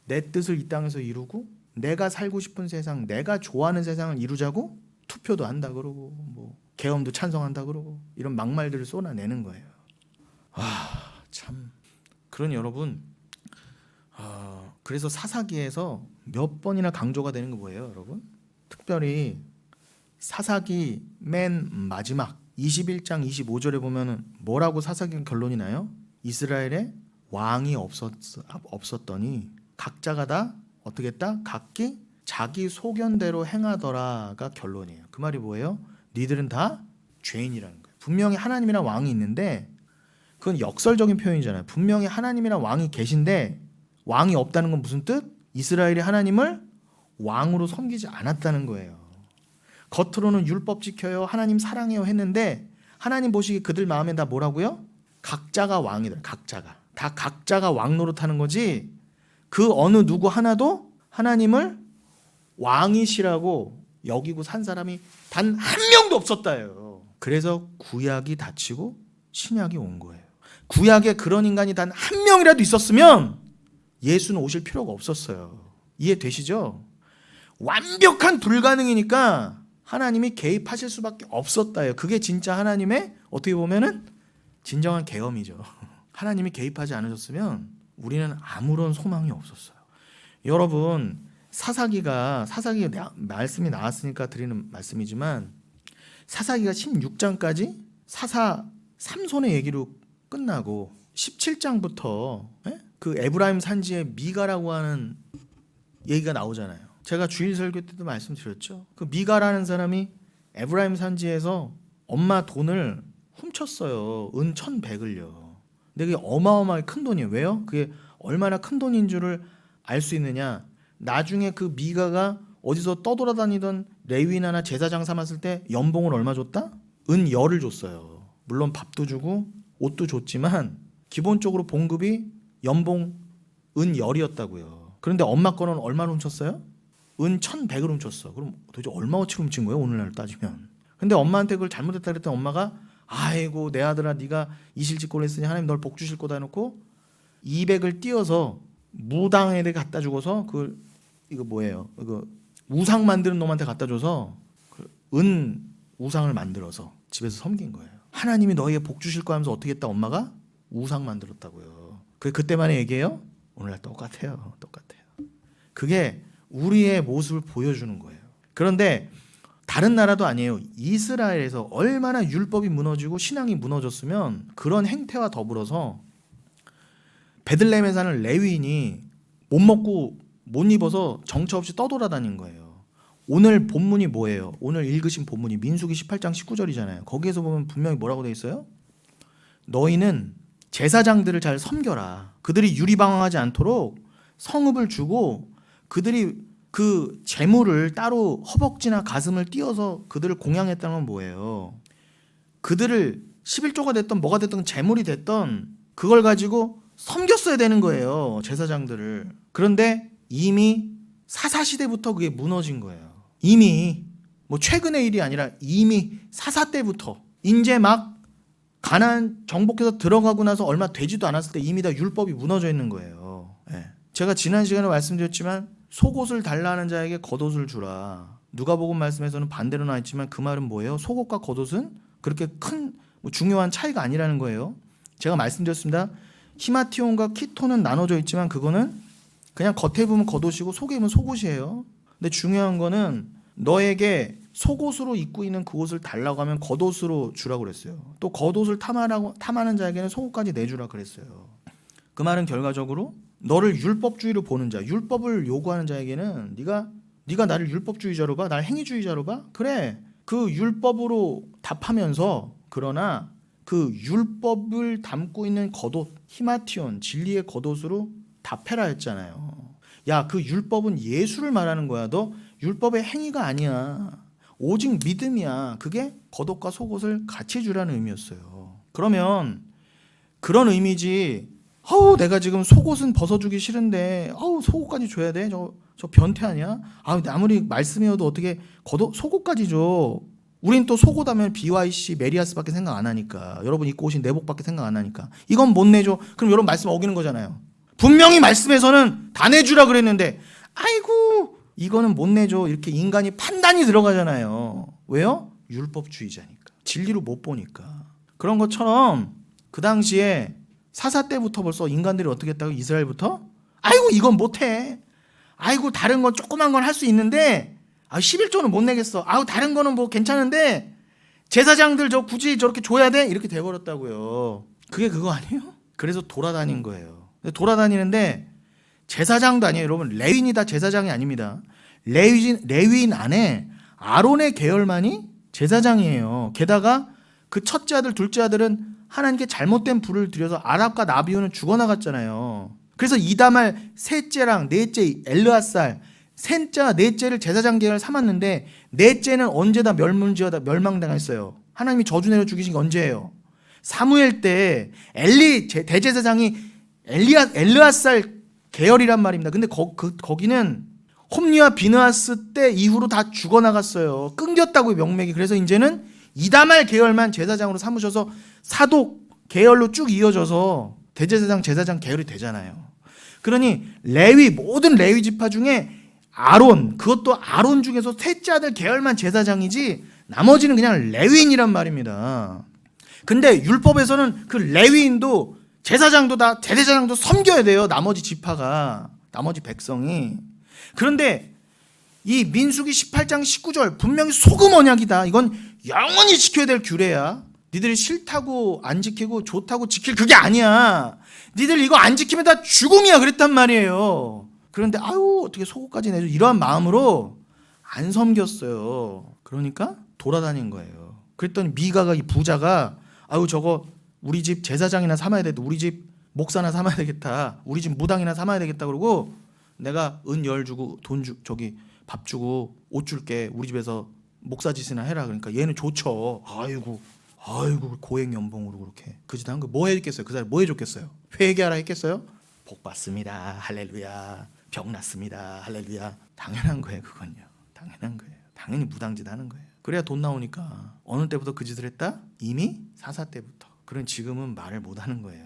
내 뜻을 이 땅에서 이루고 내가 살고 싶은 세상 내가 좋아하는 세상을 이루자고 투표도 한다 그러고 뭐 계엄도 찬성한다 그러고 이런 막말들을 쏟아내는 거예요. 참. 그러니 여러분 그래서 사사기에서 몇 번이나 강조가 되는 거 뭐예요 여러분? 특별히 사사기 맨 마지막 21장 25절에 보면은 뭐라고 사사기 결론이 나요? 이스라엘에 왕이 없었더니 각자가 다 어떻게 했다? 각기 자기 소견대로 행하더라가 결론이에요. 그 말이 뭐예요? 니들은 다 죄인이라는 거예요. 분명히 하나님이랑 왕이 있는데 그건 역설적인 표현이잖아요. 분명히 하나님이랑 왕이 계신데 왕이 없다는 건 무슨 뜻? 이스라엘이 하나님을 왕으로 섬기지 않았다는 거예요. 겉으로는 율법 지켜요 하나님 사랑해요 했는데 하나님 보시기에 그들 마음에 다 뭐라고요? 각자가 왕이다. 각자가 왕 노릇하는 거지 그 어느 누구 하나도 하나님을 왕이시라고 여기고 산 사람이 단 한 명도 없었다요. 그래서 구약이 닫히고 신약이 온 거예요. 구약에 그런 인간이 단 한 명이라도 있었으면 예수는 오실 필요가 없었어요. 이해되시죠? 완벽한 불가능이니까 하나님이 개입하실 수밖에 없었다요. 그게 진짜 하나님의 어떻게 보면은 진정한 계엄이죠. 하나님이 개입하지 않으셨으면 우리는 아무런 소망이 없었어요. 여러분 사사기가 말씀이 나왔으니까 드리는 말씀이지만 사사기가 16장까지 사사 삼손의 얘기로 끝나고 17장부터 그 에브라임 산지에 미가라고 하는 얘기가 나오잖아요. 제가 주일 설교 때도 말씀드렸죠. 그 미가라는 사람이 에브라임 산지에서 엄마 돈을 훔쳤어요. 은 1,100을요. 근데 그게 어마어마하게 큰 돈이에요. 왜요? 그게 얼마나 큰 돈인 줄을 알 수 있느냐. 나중에 그 미가가 어디서 떠돌아다니던 레위나나 제사장 삼았을 때 연봉을 얼마 줬다? 은 10을 줬어요. 물론 밥도 주고 옷도 줬지만 기본적으로 봉급이 연봉 은 10이었다고요. 그런데 엄마 거는 얼마를 훔쳤어요? 은 1,100을 훔쳤어. 그럼 도대체 얼마어치를 훔친 거예요? 오늘날 따지면. 근데 엄마한테 그걸 잘못했다 그랬더니 엄마가 아이고 내 아들아 네가 이실직고를 했으니 하나님 널 복 주실 거다 해놓고 200을 띄어서 무당에게 갖다 주고서 그 이거 뭐예요? 이거 우상 만드는 놈한테 갖다 줘서 은 우상을 만들어서 집에서 섬긴 거예요. 하나님이 너희에 복 주실 거 하면서 어떻게 했다 엄마가 우상 만들었다고요. 그때만의 얘기예요? 오늘날 똑같아요. 그게 우리의 모습을 보여주는 거예요. 그런데 다른 나라도 아니에요. 이스라엘에서 얼마나 율법이 무너지고 신앙이 무너졌으면 그런 행태와 더불어서 베들레헴에 사는 레위인이 못 먹고 못 입어서 정처 없이 떠돌아다닌 거예요. 오늘 본문이 뭐예요? 오늘 읽으신 본문이 민수기 18장 19절이잖아요. 거기에서 보면 분명히 뭐라고 돼 있어요? 너희는 제사장들을 잘 섬겨라. 그들이 유리방황하지 않도록 성읍을 주고 그들이 그 재물을 따로 허벅지나 가슴을 띄어서 그들을 공양했다는 건 뭐예요? 그들을 11조가 됐던 뭐가 됐던 재물이 됐던 그걸 가지고 섬겼어야 되는 거예요. 제사장들을. 그런데 이미 사사시대부터 그게 무너진 거예요. 이미 뭐 최근의 일이 아니라 이미 사사 때부터 이제 막 가나안 정복해서 들어가고 나서 얼마 되지도 않았을 때 이미 다 율법이 무너져 있는 거예요. 제가 지난 시간에 말씀드렸지만 속옷을 달라는 자에게 겉옷을 주라. 누가복음 말씀에서는 반대로 나와 있지만 그 말은 뭐예요? 속옷과 겉옷은 그렇게 큰 중요한 차이가 아니라는 거예요. 제가 말씀드렸습니다. 히마티온과 키톤은 나눠져 있지만 그거는 그냥 겉에 보면 겉옷이고 속에 보면 속옷이에요. 근데 중요한 거는 너에게 속옷으로 입고 있는 그 옷을 달라고 하면 겉옷으로 주라고 그랬어요. 또 겉옷을 탐하는 자에게는 속옷까지 내주라 그랬어요. 그 말은 결과적으로 너를 율법주의로 보는 자, 율법을 요구하는 자에게는 네가 나를 율법주의자로 봐, 날 행위주의자로 봐. 그래, 그 율법으로 답하면서 그러나 그 율법을 담고 있는 겉옷, 히마티온, 진리의 겉옷으로 답해라 했잖아요. 야, 그 율법은 예수를 말하는 거야. 너 율법의 행위가 아니야. 오직 믿음이야. 그게 겉옷과 속옷을 같이 주라는 의미였어요. 그러면 그런 의미지. 내가 지금 속옷은 벗어주기 싫은데 속옷까지 줘야 돼? 저 변태 아니야? 아무리 말씀이어도 어떻게 속옷까지 줘? 우린 또 속옷 하면 BYC 메리아스밖에 생각 안 하니까. 여러분 입고 오신 내복밖에 생각 안 하니까. 이건 못 내줘. 그럼 여러분 말씀 어기는 거잖아요. 분명히 말씀에서는 다 내주라 그랬는데 아이고 이거는 못 내줘. 이렇게 인간이 판단이 들어가잖아요. 왜요? 율법주의자니까. 진리로 못 보니까. 그런 것처럼 그 당시에 사사 때부터 벌써 인간들이 어떻게 했다고? 이스라엘부터? 아이고 이건 못해. 아이고 다른 건 조그만 건 할 수 있는데 11조는 못 내겠어. 다른 거는 뭐 괜찮은데 제사장들 저 굳이 저렇게 줘야 돼? 이렇게 돼버렸다고요. 그게 그거 아니에요? 그래서 돌아다닌 거예요. 돌아다니는데 제사장도 아니에요. 여러분 레위인이 다 제사장이 아닙니다. 레위인 안에 아론의 계열만이 제사장이에요. 게다가 그 첫째 아들 둘째 아들은 하나님께 잘못된 불을 들여서 아랍과 나비오는 죽어나갔잖아요. 그래서 이다말 셋째랑 넷째 엘르앗살 셋째와 넷째를 제사장 계열 삼았는데 넷째는 언제 다 멸망당했어요. 하나님이 저주 내려 죽이신 게 언제예요? 사무엘 때 대제사장이 엘르앗살 계열이란 말입니다. 근데 거기는 홈리와 비느하스 때 이후로 다 죽어나갔어요. 끊겼다고요, 명맥이. 그래서 이제는 이다말 계열만 제사장으로 삼으셔서 사독 계열로 쭉 이어져서 대제사장 제사장 계열이 되잖아요. 그러니 모든 레위 지파 중에 아론, 그것도 아론 중에서 셋째 아들 계열만 제사장이지 나머지는 그냥 레위인이란 말입니다. 근데 율법에서는 그 레위인도 제사장도 다 대제사장도 섬겨야 돼요. 나머지 지파가, 나머지 백성이. 그런데 이 민수기 18장 19절 분명히 소금 언약이다. 이건 영원히 지켜야 될 규례야. 니들이 싫다고 안 지키고 좋다고 지킬 그게 아니야. 니들 이거 안 지키면 다 죽음이야 그랬단 말이에요. 그런데 어떻게 속옷까지 내줘. 이러한 마음으로 안 섬겼어요. 그러니까 돌아다닌 거예요. 그랬더니 미가가 이 부자가 저거 우리 집 제사장이나 삼아야 되겠다. 우리 집 목사나 삼아야 되겠다. 우리 집 무당이나 삼아야 되겠다. 그러고 내가 은 10 주고 밥 주고 옷 줄게. 우리 집에서 목사짓이나 해라. 그러니까 얘는 좋죠. 아이고 고액 연봉으로 그렇게 그 짓 한 거 뭐 했겠어요? 그 사람 뭐 해줬겠어요? 회개하라 했겠어요? 복 받습니다. 할렐루야. 병 났습니다. 할렐루야. 당연한 거예요. 그건요. 당연한 거예요. 당연히 무당짓 하는 거예요. 그래야 돈 나오니까. 어느 때부터 그 짓을 했다? 이미 사사 때부터. 그럼 지금은 말을 못 하는 거예요.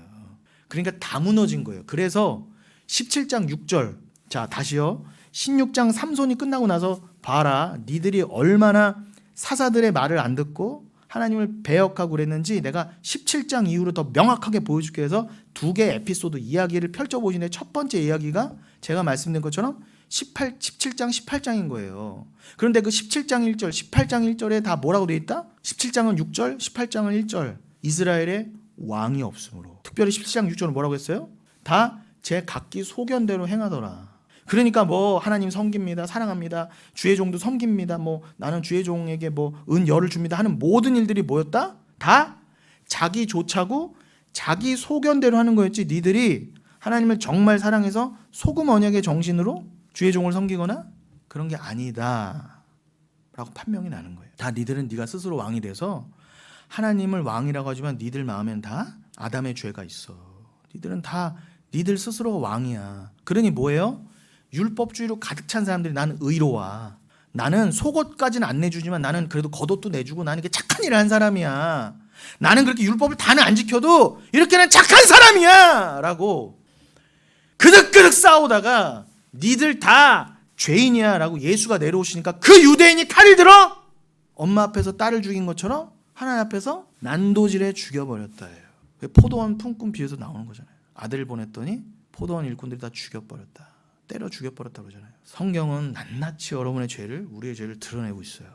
그러니까 다 무너진 거예요. 그래서 17장 6절. 자, 다시요. 16장 3손이 끝나고 나서 봐라. 니들이 얼마나 사사들의 말을 안 듣고 하나님을 배역하고 그랬는지 내가 17장 이후로 더 명확하게 보여줄게 해서 두 개의 에피소드 이야기를 펼쳐보시는데 첫 번째 이야기가 제가 말씀드린 것처럼 17장 18장인 거예요. 그런데 그 17장 1절 18장 1절에 다 뭐라고 되어 있다? 17장은 6절 18장은 1절 이스라엘의 왕이 없으므로. 특별히 17장 6절은 뭐라고 했어요? 다 제 각기 소견대로 행하더라. 그러니까 뭐 하나님 섬깁니다, 사랑합니다, 주의 종도 섬깁니다, 뭐 나는 주의 종에게 뭐 은열을 줍니다 하는 모든 일들이 뭐였다? 다 자기 조차고 자기 소견대로 하는 거였지. 니들이 하나님을 정말 사랑해서 소금 언약의 정신으로 주의 종을 섬기거나 그런 게 아니다 라고 판명이 나는 거예요. 다 니들은 네가 스스로 왕이 돼서 하나님을 왕이라고 하지만 니들 마음에는 다 아담의 죄가 있어. 니들은 다 니들 스스로가 왕이야. 그러니 뭐예요? 율법주의로 가득 찬 사람들이 나는 의로워. 나는 속옷까지는 안 내주지만 나는 그래도 겉옷도 내주고 나는 이렇게 착한 일을 한 사람이야. 나는 그렇게 율법을 다는 안 지켜도 이렇게는 착한 사람이야 라고 그득그득 싸우다가 니들 다 죄인이야 라고 예수가 내려오시니까 그 유대인이 칼을 들어 엄마 앞에서 딸을 죽인 것처럼 하나님 앞에서 난도질해 죽여버렸다 해요. 포도원 품꾼 비유에서 나오는 거잖아요. 아들 보냈더니 포도원 일꾼들이 다 죽여버렸다. 때려 죽여버렸다 그러잖아요. 성경은 낱낱이 여러분의 죄를, 우리의 죄를 드러내고 있어요.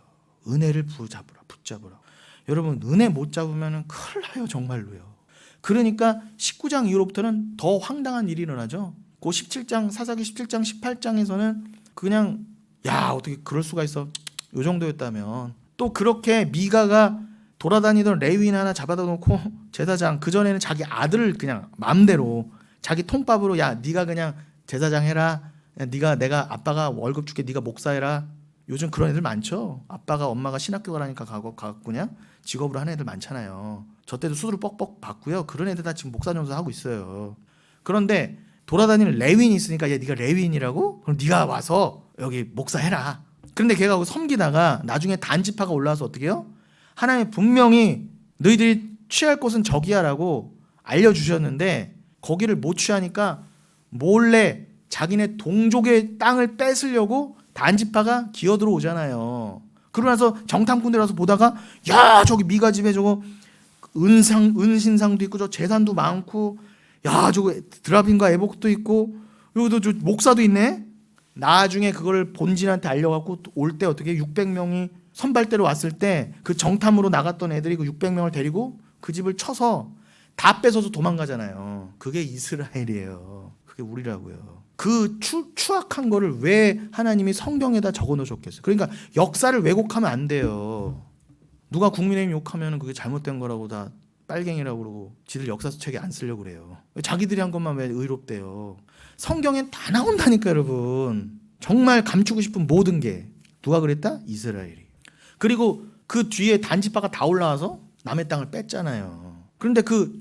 은혜를 붙잡으라. 여러분 은혜 못 잡으면 큰일 나요. 정말로요. 그러니까 19장 이후로부터는 더 황당한 일이 일어나죠. 그 17장 사사기 17장 18장에서는 그냥 야 어떻게 그럴 수가 있어 요 정도였다면 또 그렇게 미가가 돌아다니던 레위인 하나 잡아다 놓고 제사장 그전에는 자기 아들을 그냥 마음대로 자기 통밥으로 야 네가 그냥 제사장 해라. 야, 네가 내가 아빠가 월급 줄게 네가 목사해라. 요즘 그런 애들 많죠. 아빠가 엄마가 신학교 가라니까 가고 그냥 직업으로 하는 애들 많잖아요. 저 때도 수두를 뻑뻑 받고요. 그런 애들 다 지금 목사 전수 하고 있어요. 그런데 돌아다니는 레위인이 있으니까 야 네가 레위인이라고? 그럼 네가 와서 여기 목사해라. 그런데 걔가 섬기다가 나중에 단지파가 올라와서 어떻게 해요? 하나님이 분명히 너희들이 취할 곳은 저기야라고 알려주셨는데 거기를 못 취하니까 몰래 자기네 동족의 땅을 뺏으려고 단지파가 기어들어오잖아요. 그러고 나서 정탐꾼들 와서 보다가 야 저기 미가 집에 저거 은신상도 있고 저 재산도 많고 야 저거 드라빈과 에복도 있고 여기도 저 목사도 있네. 나중에 그걸 본진한테 알려갖고 올 때 어떻게 600명이 선발대로 왔을 때 그 정탐으로 나갔던 애들이 그 600명을 데리고 그 집을 쳐서 다 뺏어서 도망가잖아요. 그게 이스라엘이에요. 그게 우리라고요. 그 추악한 거를 왜 하나님이 성경에다 적어 놓으셨겠어요? 그러니까 역사를 왜곡하면 안 돼요. 누가 국민의힘 욕하면 그게 잘못된 거라고 다 빨갱이라고 그러고 지들 역사서 책에 안 쓰려고 그래요. 자기들이 한 것만 왜 의롭대요. 성경엔 다 나온다니까 여러분. 정말 감추고 싶은 모든 게 누가 그랬다? 이스라엘이. 그리고 그 뒤에 단지파가 다 올라와서 남의 땅을 뺐잖아요. 그런데 그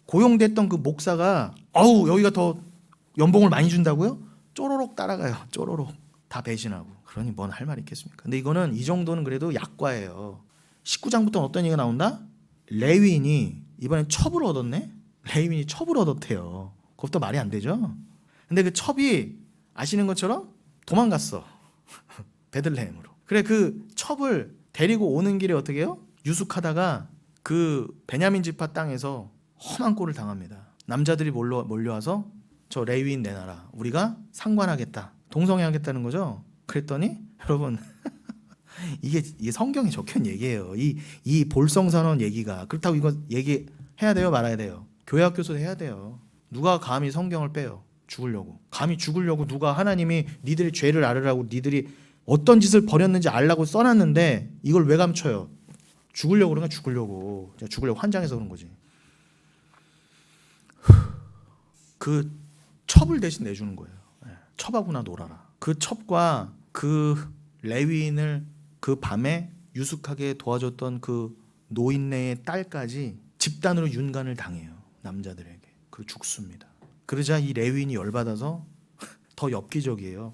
고용됐던 그 목사가 어우 여기가 더 연봉을 많이 준다고요? 쪼로록 따라가요. 쪼로록 다 배신하고. 그러니 뭔 할 말이 있겠습니까? 근데 이거는 이 정도는 그래도 약과예요. 19장부터는 어떤 얘기가 나온다? 레위인이 이번엔 첩을 얻었네? 레위인이 첩을 얻었대요. 그것도 말이 안 되죠? 근데 그 첩이 아시는 것처럼 도망갔어. 베들레헴으로. 그래 그 첩을 데리고 오는 길에 어떻게 해요? 유숙하다가 그 베냐민 지파 땅에서 험한 꼴을 당합니다. 남자들이 몰려와서 저 레위인 내놔라. 우리가 상관하겠다. 동성애하겠다는 거죠. 그랬더니 여러분 이게 성경에 적힌 얘기예요. 이 볼성선언 얘기가. 그렇다고 이거 얘기해야 돼요? 말아야 돼요? 교회학교에서 해야 돼요. 누가 감히 성경을 빼요? 죽으려고. 감히 죽으려고 누가 하나님이 니들의 죄를 알으라고 니들이 어떤 짓을 벌였는지 알라고 써놨는데 이걸 왜 감춰요? 죽으려고 그러니까 죽으려고 환장해서 그런 거지. 그 첩을 대신 내주는 거예요. 첩하구나 놀아라. 그 첩과 그 레위인을 그 밤에 유숙하게 도와줬던 그 노인네의 딸까지 집단으로 윤간을 당해요. 남자들에게. 그리고 죽습니다. 그러자 이 레위인이 열받아서 더 엽기적이에요.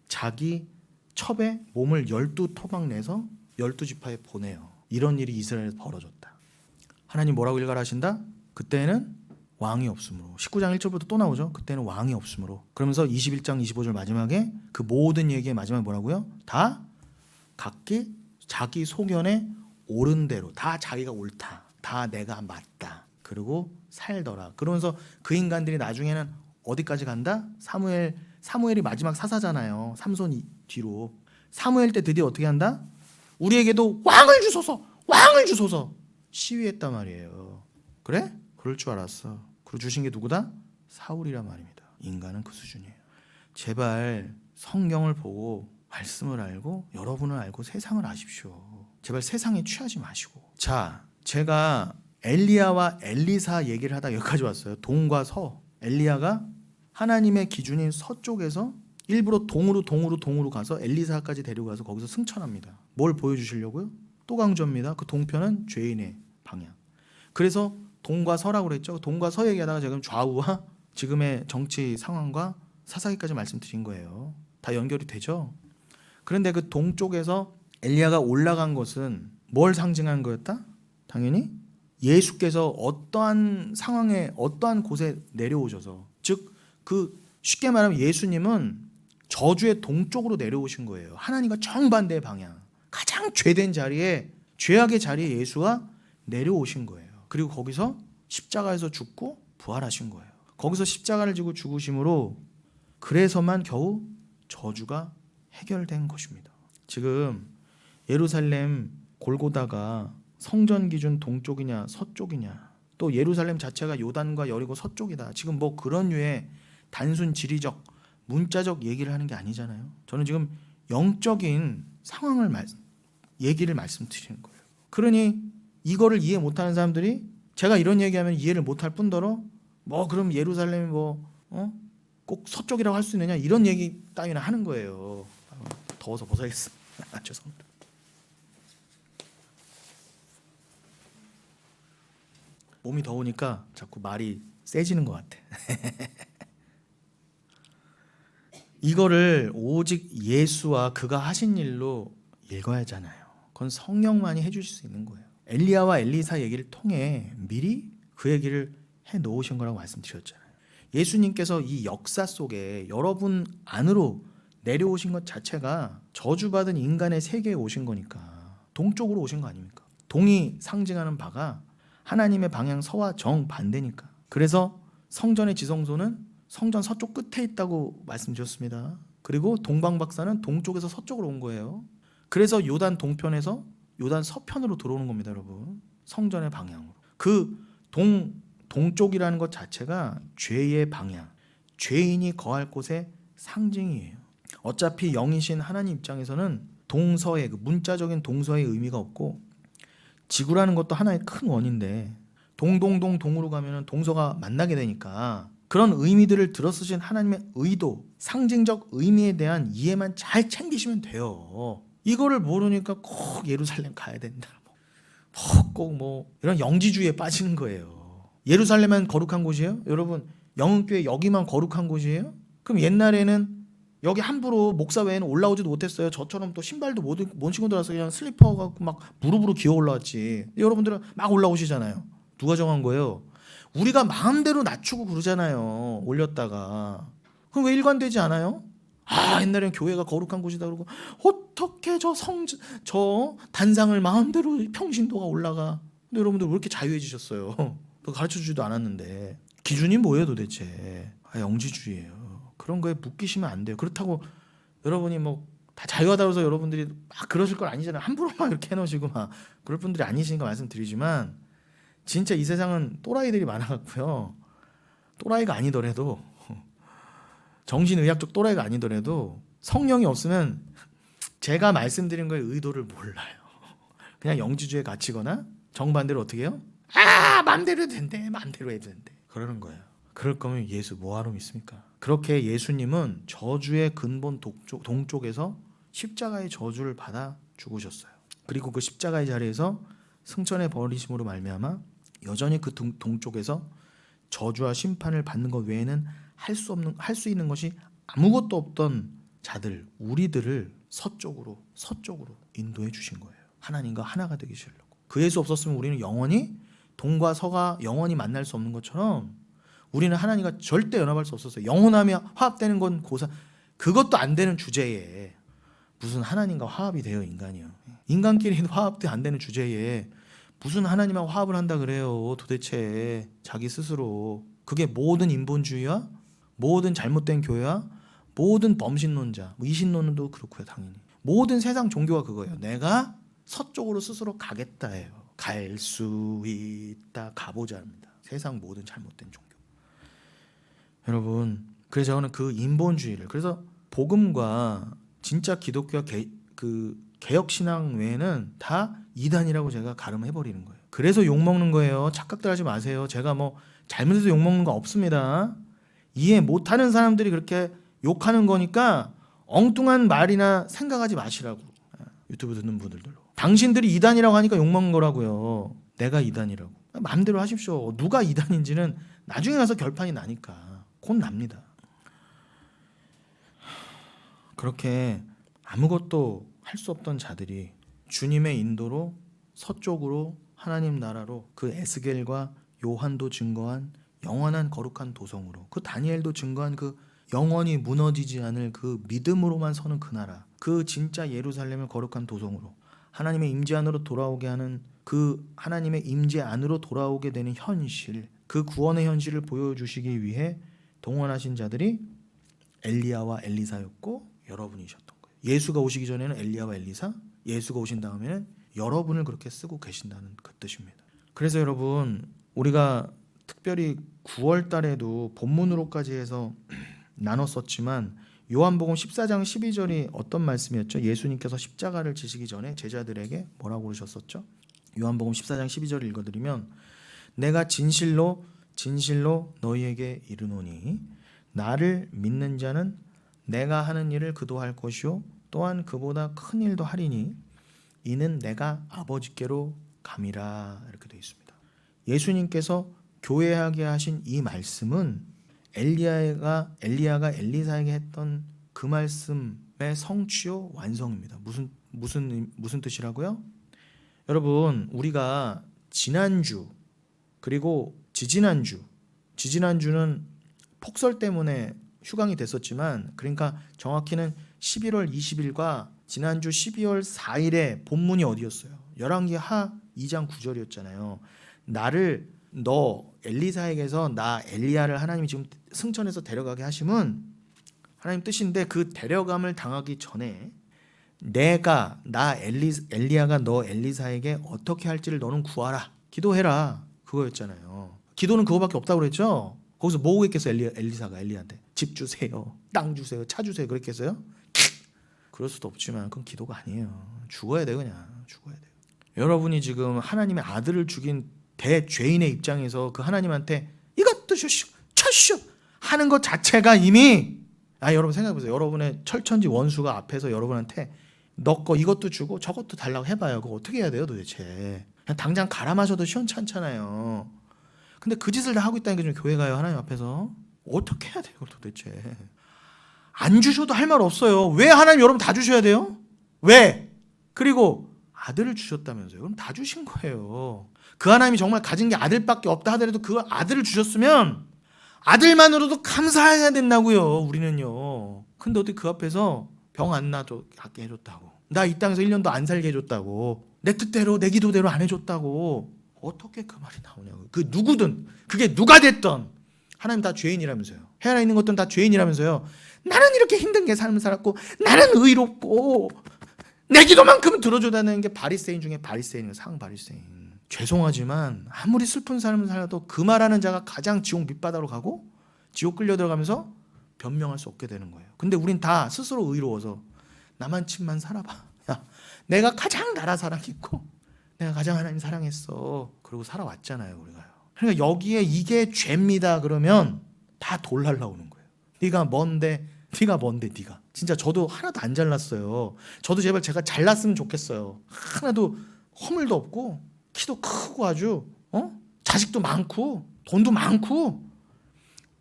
자기 첩에 몸을 12토막 내서 12지파에 보내요. 이런 일이 이스라엘에서 벌어졌다. 하나님 뭐라고 일갈하신다? 그때는 왕이 없으므로. 19장 1절부터 또 나오죠. 그때는 왕이 없으므로. 그러면서 21장 25절 마지막에 그 모든 얘기의 마지막에 뭐라고요? 다 각기 자기 소견에 옳은 대로 다 자기가 옳다. 다 내가 맞다. 그리고 살더라. 그러면서 그 인간들이 나중에는 어디까지 간다? 사무엘이 마지막 사사잖아요. 삼손 뒤로. 사무엘 때 드디어 어떻게 한다? 우리에게도 왕을 주소서. 왕을 주소서. 시위했단 말이에요. 그래? 그럴 줄 알았어. 그리고 주신 게 누구다? 사울이란 말입니다. 인간은 그 수준이에요. 제발 성경을 보고 말씀을 알고 여러분을 알고 세상을 아십시오. 제발 세상에 취하지 마시고. 자, 제가 엘리야와 엘리사 얘기를 하다 여기까지 왔어요. 동과 서. 엘리야가 하나님의 기준인 서쪽에서 일부러 동으로 가서 엘리사까지 데려가서 거기서 승천합니다. 뭘 보여주시려고요? 또 강조합니다. 그 동편은 죄인의 방향. 그래서 동과 서라고 그랬죠. 동과 서 얘기하다가 지금 좌우와 지금의 정치 상황과 사사기까지 말씀드린 거예요. 다 연결이 되죠. 그런데 그 동쪽에서 엘리야가 올라간 것은 뭘 상징한 거였다? 당연히 예수께서 어떠한 상황에 어떠한 곳에 내려오셔서, 즉 그 쉽게 말하면 예수님은 저주의 동쪽으로 내려오신 거예요. 하나님과 정반대의 방향, 가장 죄된 자리에, 죄악의 자리에 예수가 내려오신 거예요. 그리고 거기서 십자가에서 죽고 부활하신 거예요. 거기서 십자가를 지고 죽으심으로 그래서만 겨우 저주가 해결된 것입니다. 지금 예루살렘 골고다가 성전 기준 동쪽이냐 서쪽이냐, 또 예루살렘 자체가 요단과 여리고 서쪽이다, 지금 뭐 그런 류의 단순 지리적 문자적 얘기를 하는 게 아니잖아요. 저는 지금 영적인 상황을 얘기를 말씀드리는 거예요. 그러니 이거를 이해 못하는 사람들이 제가 이런 얘기하면 이해를 못할 뿐더러 뭐 그럼 예루살렘이 꼭 서쪽이라고 할 수 있느냐, 이런 얘기 따위나 하는 거예요. 더워서 벗어야겠습니다. 죄송합니다. 몸이 더우니까 자꾸 말이 세지는 것 같아. 이거를 오직 예수와 그가 하신 일로 읽어야 하잖아요. 그건 성령만이 해주실 수 있는 거예요. 엘리야와 엘리사 얘기를 통해 미리 그 얘기를 해놓으신 거라고 말씀드렸잖아요. 예수님께서 이 역사 속에 여러분 안으로 내려오신 것 자체가 저주받은 인간의 세계에 오신 거니까 동쪽으로 오신 거 아닙니까? 동이 상징하는 바가 하나님의 방향 서와 정반대니까. 그래서 성전의 지성소는 성전 서쪽 끝에 있다고 말씀드렸습니다. 그리고 동방박사는 동쪽에서 서쪽으로 온 거예요. 그래서 요단 동편에서 요단 서편으로 들어오는 겁니다, 여러분. 성전의 방향으로. 그 동쪽이라는 것 자체가 죄의 방향, 죄인이 거할 곳의 상징이에요. 어차피 영이신 하나님 입장에서는 동서의 그 문자적인 동서의 의미가 없고, 지구라는 것도 하나의 큰 원인데 동으로 가면은 동서가 만나게 되니까 그런 의미들을 들어쓰신 하나님의 의도, 상징적 의미에 대한 이해만 잘 챙기시면 돼요. 이거를 모르니까 꼭 예루살렘 가야 된다, 꼭 이런 영지주의에 빠지는 거예요. 예루살렘만 거룩한 곳이에요? 여러분, 영흥교회 여기만 거룩한 곳이에요? 그럼 옛날에는 여기 함부로 목사 외에는 올라오지도 못했어요. 저처럼 또 신발도 못 신고 들어와서 그냥 슬리퍼 갖고 막 무릎으로 기어 올라왔지. 여러분들은 막 올라오시잖아요. 누가 정한 거예요? 우리가 마음대로 낮추고 그러잖아요. 올렸다가. 그럼 왜 일관되지 않아요? 옛날엔 교회가 거룩한 곳이다 그러고 어떻게 저 단상을 마음대로 평신도가 올라가. 근데 여러분들 왜 이렇게 자유해지셨어요? 가르쳐주지도 않았는데. 기준이 뭐예요 도대체? 영지주의예요. 그런 거에 묶이시면 안 돼요. 그렇다고 여러분이 다 자유하다고 해서 여러분들이 막 그러실 건 아니잖아요. 함부로 막 이렇게 해놓으시고 막 그럴 분들이 아니시니까 말씀드리지만, 진짜 이 세상은 또라이들이 많아갖고요. 또라이가 아니더라도, 정신의학적 또라이가 아니더라도 성령이 없으면 제가 말씀드린 거의 의도를 몰라요. 그냥 영지주의에 갇히거나 정반대로 어떻게 해요? 맘대로 해도 된대, 맘대로 해도 된대, 그러는 거예요. 그럴 거면 예수 뭐하러 믿습니까? 그렇게 예수님은 저주의 근본 동쪽에서 십자가의 저주를 받아 죽으셨어요. 그리고 그 십자가의 자리에서 승천해 버리심으로 말미암아 여전히 그 동쪽에서 저주와 심판을 받는 것 외에는 할 수 있는 것이 아무것도 없던 자들, 우리들을 서쪽으로 인도해 주신 거예요. 하나님과 하나가 되기 싫려고. 그 예수 없었으면 우리는 영원히 동과 서가 영원히 만날 수 없는 것처럼 우리는 하나님과 절대 연합할 수 없었어요. 영원하며 화합되는 건 고사, 그것도 안 되는 주제에 무슨 하나님과 화합이 돼요, 인간이요. 인간끼리 화합도 안 되는 주제에 무슨 하나님하고 화합을 한다 그래요. 도대체 자기 스스로. 그게 모든 인본주의와 모든 잘못된 교회와 모든 범신론자, 이신론도 그렇고요, 당연히. 모든 세상 종교가 그거예요. 내가 서쪽으로 스스로 가겠다예요. 갈 수 있다, 가보자 합니다. 세상 모든 잘못된 종교. 여러분, 그래서 저는 그 인본주의를, 그래서 복음과 진짜 기독교와 개혁신앙 외에는 다 이단이라고 제가 가름해버리는 거예요. 그래서 욕먹는 거예요. 착각들 하지 마세요. 제가 뭐 잘못해서 욕먹는 거 없습니다. 이해 못하는 사람들이 그렇게 욕하는 거니까 엉뚱한 말이나 생각하지 마시라고. 유튜브 듣는 분들도. 당신들이 이단이라고 하니까 욕먹는 거라고요. 내가 이단이라고. 마음대로 하십시오. 누가 이단인지는 나중에 가서 결판이 나니까. 곧 납니다. 그렇게 아무것도 할 수 없던 자들이 주님의 인도로 서쪽으로 하나님 나라로 그 에스겔과 요한도 증거한 영원한 거룩한 도성으로, 그 다니엘도 증거한 그 영원히 무너지지 않을 그 믿음으로만 서는 그 나라, 그 진짜 예루살렘을 거룩한 도성으로 하나님의 임재 안으로 돌아오게 하는 그 하나님의 임재 안으로 돌아오게 되는 현실, 그 구원의 현실을 보여주시기 위해 동원하신 자들이 엘리야와 엘리사였고 여러분이셨던 거예요. 예수가 오시기 전에는 엘리야와 엘리사, 예수가 오신 다음에는 여러분을 그렇게 쓰고 계신다는 그 뜻입니다. 그래서 여러분, 우리가 특별히 9월 달에도 본문으로까지 해서 나눴었지만 요한복음 14장 12절이 어떤 말씀이었죠? 예수님께서 십자가를 지시기 전에 제자들에게 뭐라고 그러셨었죠? 요한복음 14장 12절을 읽어드리면, 내가 진실로 너희에게 이르노니 나를 믿는 자는 내가 하는 일을 그도 할 것이요 또한 그보다 큰 일도 하리니 이는 내가 아버지께로 감이라. 이렇게 되어 있습니다. 예수님께서 교회하게 하신 이 말씀은 엘리야가 엘리사에게 했던 그 말씀의 성취요 완성입니다. 무슨 뜻이라고요? 여러분, 우리가 지난주 그리고 지지난주는 폭설 때문에 휴강이 됐었지만, 그러니까 정확히는 11월 20일과 지난주 12월 4일에 본문이 어디였어요? 열왕기 하 2장 9절이었잖아요. 너 엘리사에게서 나 엘리야를 하나님이 지금 승천해서 데려가게 하심은 하나님 뜻인데, 그 데려감을 당하기 전에 엘리야가 너 엘리사에게 어떻게 할지를 너는 구하라, 기도해라, 그거였잖아요. 기도는 그거밖에 없다고 그랬죠. 거기서 뭐 했겠어요? 엘리사가 엘리야한테 집 주세요, 땅 주세요, 차 주세요 그랬겠어요? 그럴 수도 없지만 그건 기도가 아니에요. 죽어야 돼, 그냥 죽어야 돼. 여러분이 지금 하나님의 아들을 죽인 대죄인의 입장에서 그 하나님한테 이것도 주시오 철시오 하는 것 자체가 이미, 여러분 생각해보세요. 여러분의 철천지 원수가 앞에서 여러분한테 너 거 이것도 주고 저것도 달라고 해봐요. 그거 어떻게 해야 돼요 도대체? 그냥 당장 갈아 마셔도 시원찮잖아요. 근데 그 짓을 다 하고 있다는 게 좀 교회 가요, 하나님 앞에서? 어떻게 해야 돼요 도대체? 안 주셔도 할 말 없어요. 왜 하나님 여러분 다 주셔야 돼요? 왜? 그리고 아들을 주셨다면서요. 그럼 다 주신 거예요. 그 하나님이 정말 가진 게 아들밖에 없다 하더라도 그 아들을 주셨으면 아들만으로도 감사해야 된다고요, 우리는요. 근데 어떻게 그 앞에서 병 안 나도 갖게 해줬다고, 나 이 땅에서 1년도 안 살게 해줬다고, 내 뜻대로 내 기도대로 안 해줬다고, 어떻게 그 말이 나오냐고. 그 누구든, 그게 누가 됐던 하나님 다 죄인이라면서요. 해 안에 있는 것들은 다 죄인이라면서요. 나는 이렇게 힘든 게 삶을 살았고 나는 의롭고 내 기도만큼은 들어줘다는 게 바리새인 중에 바리새인이에요. 상바리새인. 죄송하지만 아무리 슬픈 삶을 살아도 그 말하는 자가 가장 지옥 밑바닥으로 가고 지옥 끌려 들어가면서 변명할 수 없게 되는 거예요. 근데 우린 다 스스로 의로워서 나만침만 살아봐. 야, 내가 가장 나라 사랑했고 내가 가장 하나님 사랑했어. 그러고 살아왔잖아요, 우리가요. 그러니까 여기에 이게 죄입니다 그러면 다 돌 날라오는 거예요. 네가 뭔데 네가. 진짜 저도 하나도 안 잘났어요. 저도 제발 제가 잘났으면 좋겠어요. 하나도 허물도 없고 키도 크고 아주 자식도 많고 돈도 많고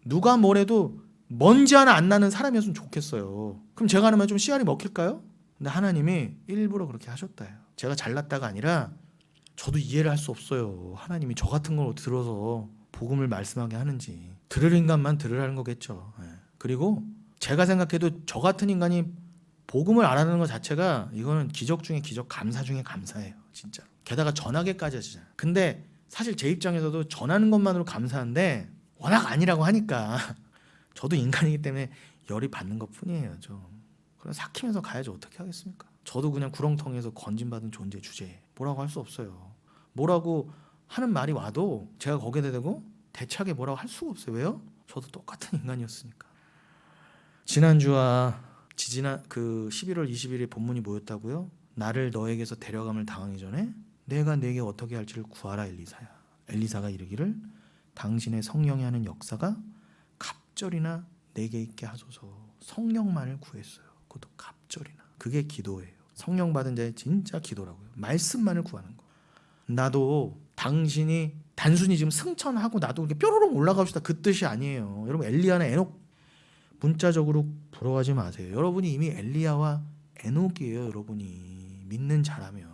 누가 뭐래도 먼지 하나 안 나는 사람이었으면 좋겠어요. 그럼 제가 하면 좀 씨알이 먹힐까요? 근데 하나님이 일부러 그렇게 하셨다요. 제가 잘났다가 아니라 저도 이해를 할 수 없어요. 하나님이 저 같은 걸 들어서 복음을 말씀하게 하는지. 들을 인간만 들으라는 거겠죠. 그리고 제가 생각해도 저 같은 인간이 복음을 알아내는 것 자체가 이거는 기적 중에 기적, 감사 중에 감사예요. 진짜. 게다가 전하게까지 하시잖아요. 근데 사실 제 입장에서도 전하는 것만으로 감사한데 워낙 아니라고 하니까 저도 인간이기 때문에 열이 받는 것뿐이에요. 좀. 그럼 삭히면서 가야지 어떻게 하겠습니까? 저도 그냥 구렁텅이에서 건진받은 존재 주제에 뭐라고 할 수 없어요. 뭐라고 하는 말이 와도 제가 거기에 대고 대차게 뭐라고 할 수가 없어요. 왜요? 저도 똑같은 인간이었으니까. 지난주와 지지난 그 11월 20일에 본문이 뭐였다고요? 나를 너에게서 데려감을 당하기 전에 내가 네게 어떻게 할지를 구하라 엘리사야. 엘리사가 이르기를 당신의 성령이 하는 역사가 갑절이나 내게 있게 하소서. 성령만을 구했어요. 그것도 갑절이나. 그게 기도예요. 성령 받은 자의 진짜 기도라고요. 말씀만을 구하는 거. 나도 당신이 단순히 지금 승천하고 나도 이렇게 뾰로롱 올라갑시다 그 뜻이 아니에요. 여러분 엘리야나 에녹 문자적으로 부러워하지 마세요. 여러분이 이미 엘리야와 에녹이에요. 여러분이 믿는 자라면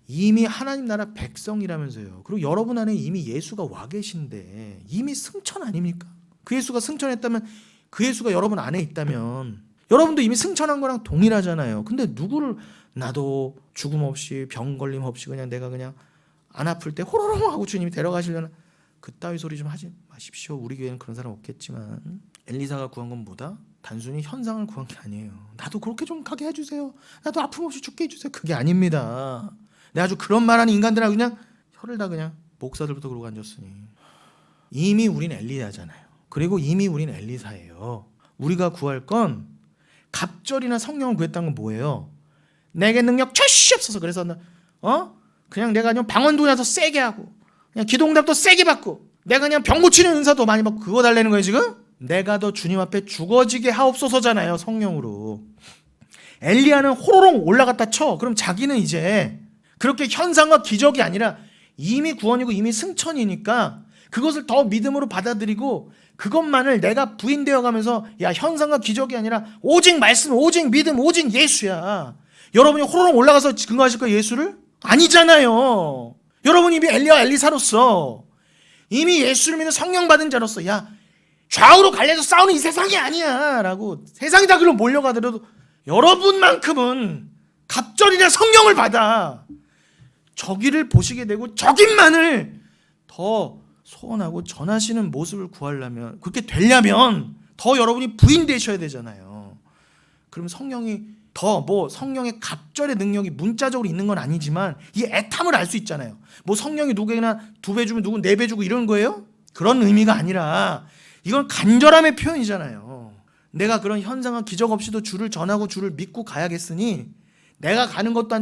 이미 하나님 나라 백성이라면서요. 그리고 여러분 안에 이미 예수가 와 계신데 이미 승천 아닙니까? 그 예수가 승천했다면 그 예수가 여러분 안에 있다면 여러분도 이미 승천한 거랑 동일하잖아요. 근데 누구를 나도 죽음 없이 병 걸림 없이 그냥 내가 그냥 안 아플 때 호로롱 하고 주님이 데려가시려나 그따위 소리 좀 하지 마십시오. 우리 교회는 그런 사람 없겠지만 엘리사가 구한 건 뭐다? 단순히 현상을 구한 게 아니에요. 나도 그렇게 좀 가게 해주세요. 나도 아픔 없이 죽게 해주세요. 그게 아닙니다. 내가 아주 그런 말하는 인간들하고 그냥 혀를 다 그냥 목사들부터 그러고 앉았으니 이미 우린 엘리야잖아요. 그리고 이미 우린 엘리사예요. 우리가 구할 건 갑절이나 성령을 구했다는 건 뭐예요? 내게 능력 절시 없어서 그래서 그냥 내가 그냥 방언도 나서 세게 하고 그냥 기도응답도 세게 받고 내가 그냥 병 고치는 은사도 많이 받고 그거 달라는 거예요 지금? 내가 더 주님 앞에 죽어지게 하옵소서잖아요. 성령으로. 엘리야는 호로록 올라갔다 쳐. 그럼 자기는 이제 그렇게 현상과 기적이 아니라 이미 구원이고 이미 승천이니까 그것을 더 믿음으로 받아들이고 그것만을 내가 부인되어 가면서 야 현상과 기적이 아니라 오직 말씀, 오직 믿음, 오직 예수야. 여러분이 호로록 올라가서 증거하실 거예요 예수를? 아니잖아요. 여러분이 이미 엘리야 엘리사로서 이미 예수를 믿는 성령 받은 자로서 야 좌우로 갈려서 싸우는 이 세상이 아니야 라고 세상이 다 그로 몰려가더라도 여러분만큼은 갑절이나 성령을 받아 저기를 보시게 되고 저긴만을 더 소원하고 전하시는 모습을 구하려면 그렇게 되려면 더 여러분이 부인되셔야 되잖아요. 그럼 성령이 더 성령의 갑절의 능력이 문자적으로 있는 건 아니지만 이 애탐을 알 수 있잖아요. 성령이 누구에게나 2배 주면 누군 4배 주고 이런 거예요? 그런 의미가 아니라 이건 간절함의 표현이잖아요. 내가 그런 현상과 기적 없이도 주를 전하고 주를 믿고 가야겠으니 내가 가는 것도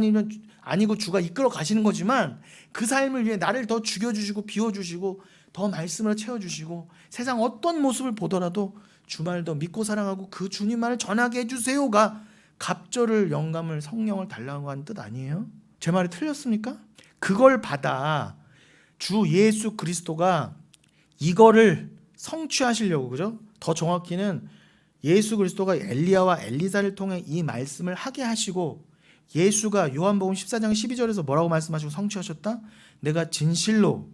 아니고 주가 이끌어 가시는 거지만 그 삶을 위해 나를 더 죽여주시고 비워주시고 더 말씀으로 채워주시고 세상 어떤 모습을 보더라도 주말 더 믿고 사랑하고 그 주님만을 전하게 해주세요가 갑절을 영감을 성령을 달라고 하는 뜻 아니에요? 제 말이 틀렸습니까? 그걸 받아 주 예수 그리스도가 이거를 성취하시려고 그죠? 더 정확히는 예수 그리스도가 엘리야와 엘리사를 통해 이 말씀을 하게 하시고 예수가 요한복음 14장 12절에서 뭐라고 말씀하시고 성취하셨다? 내가 진실로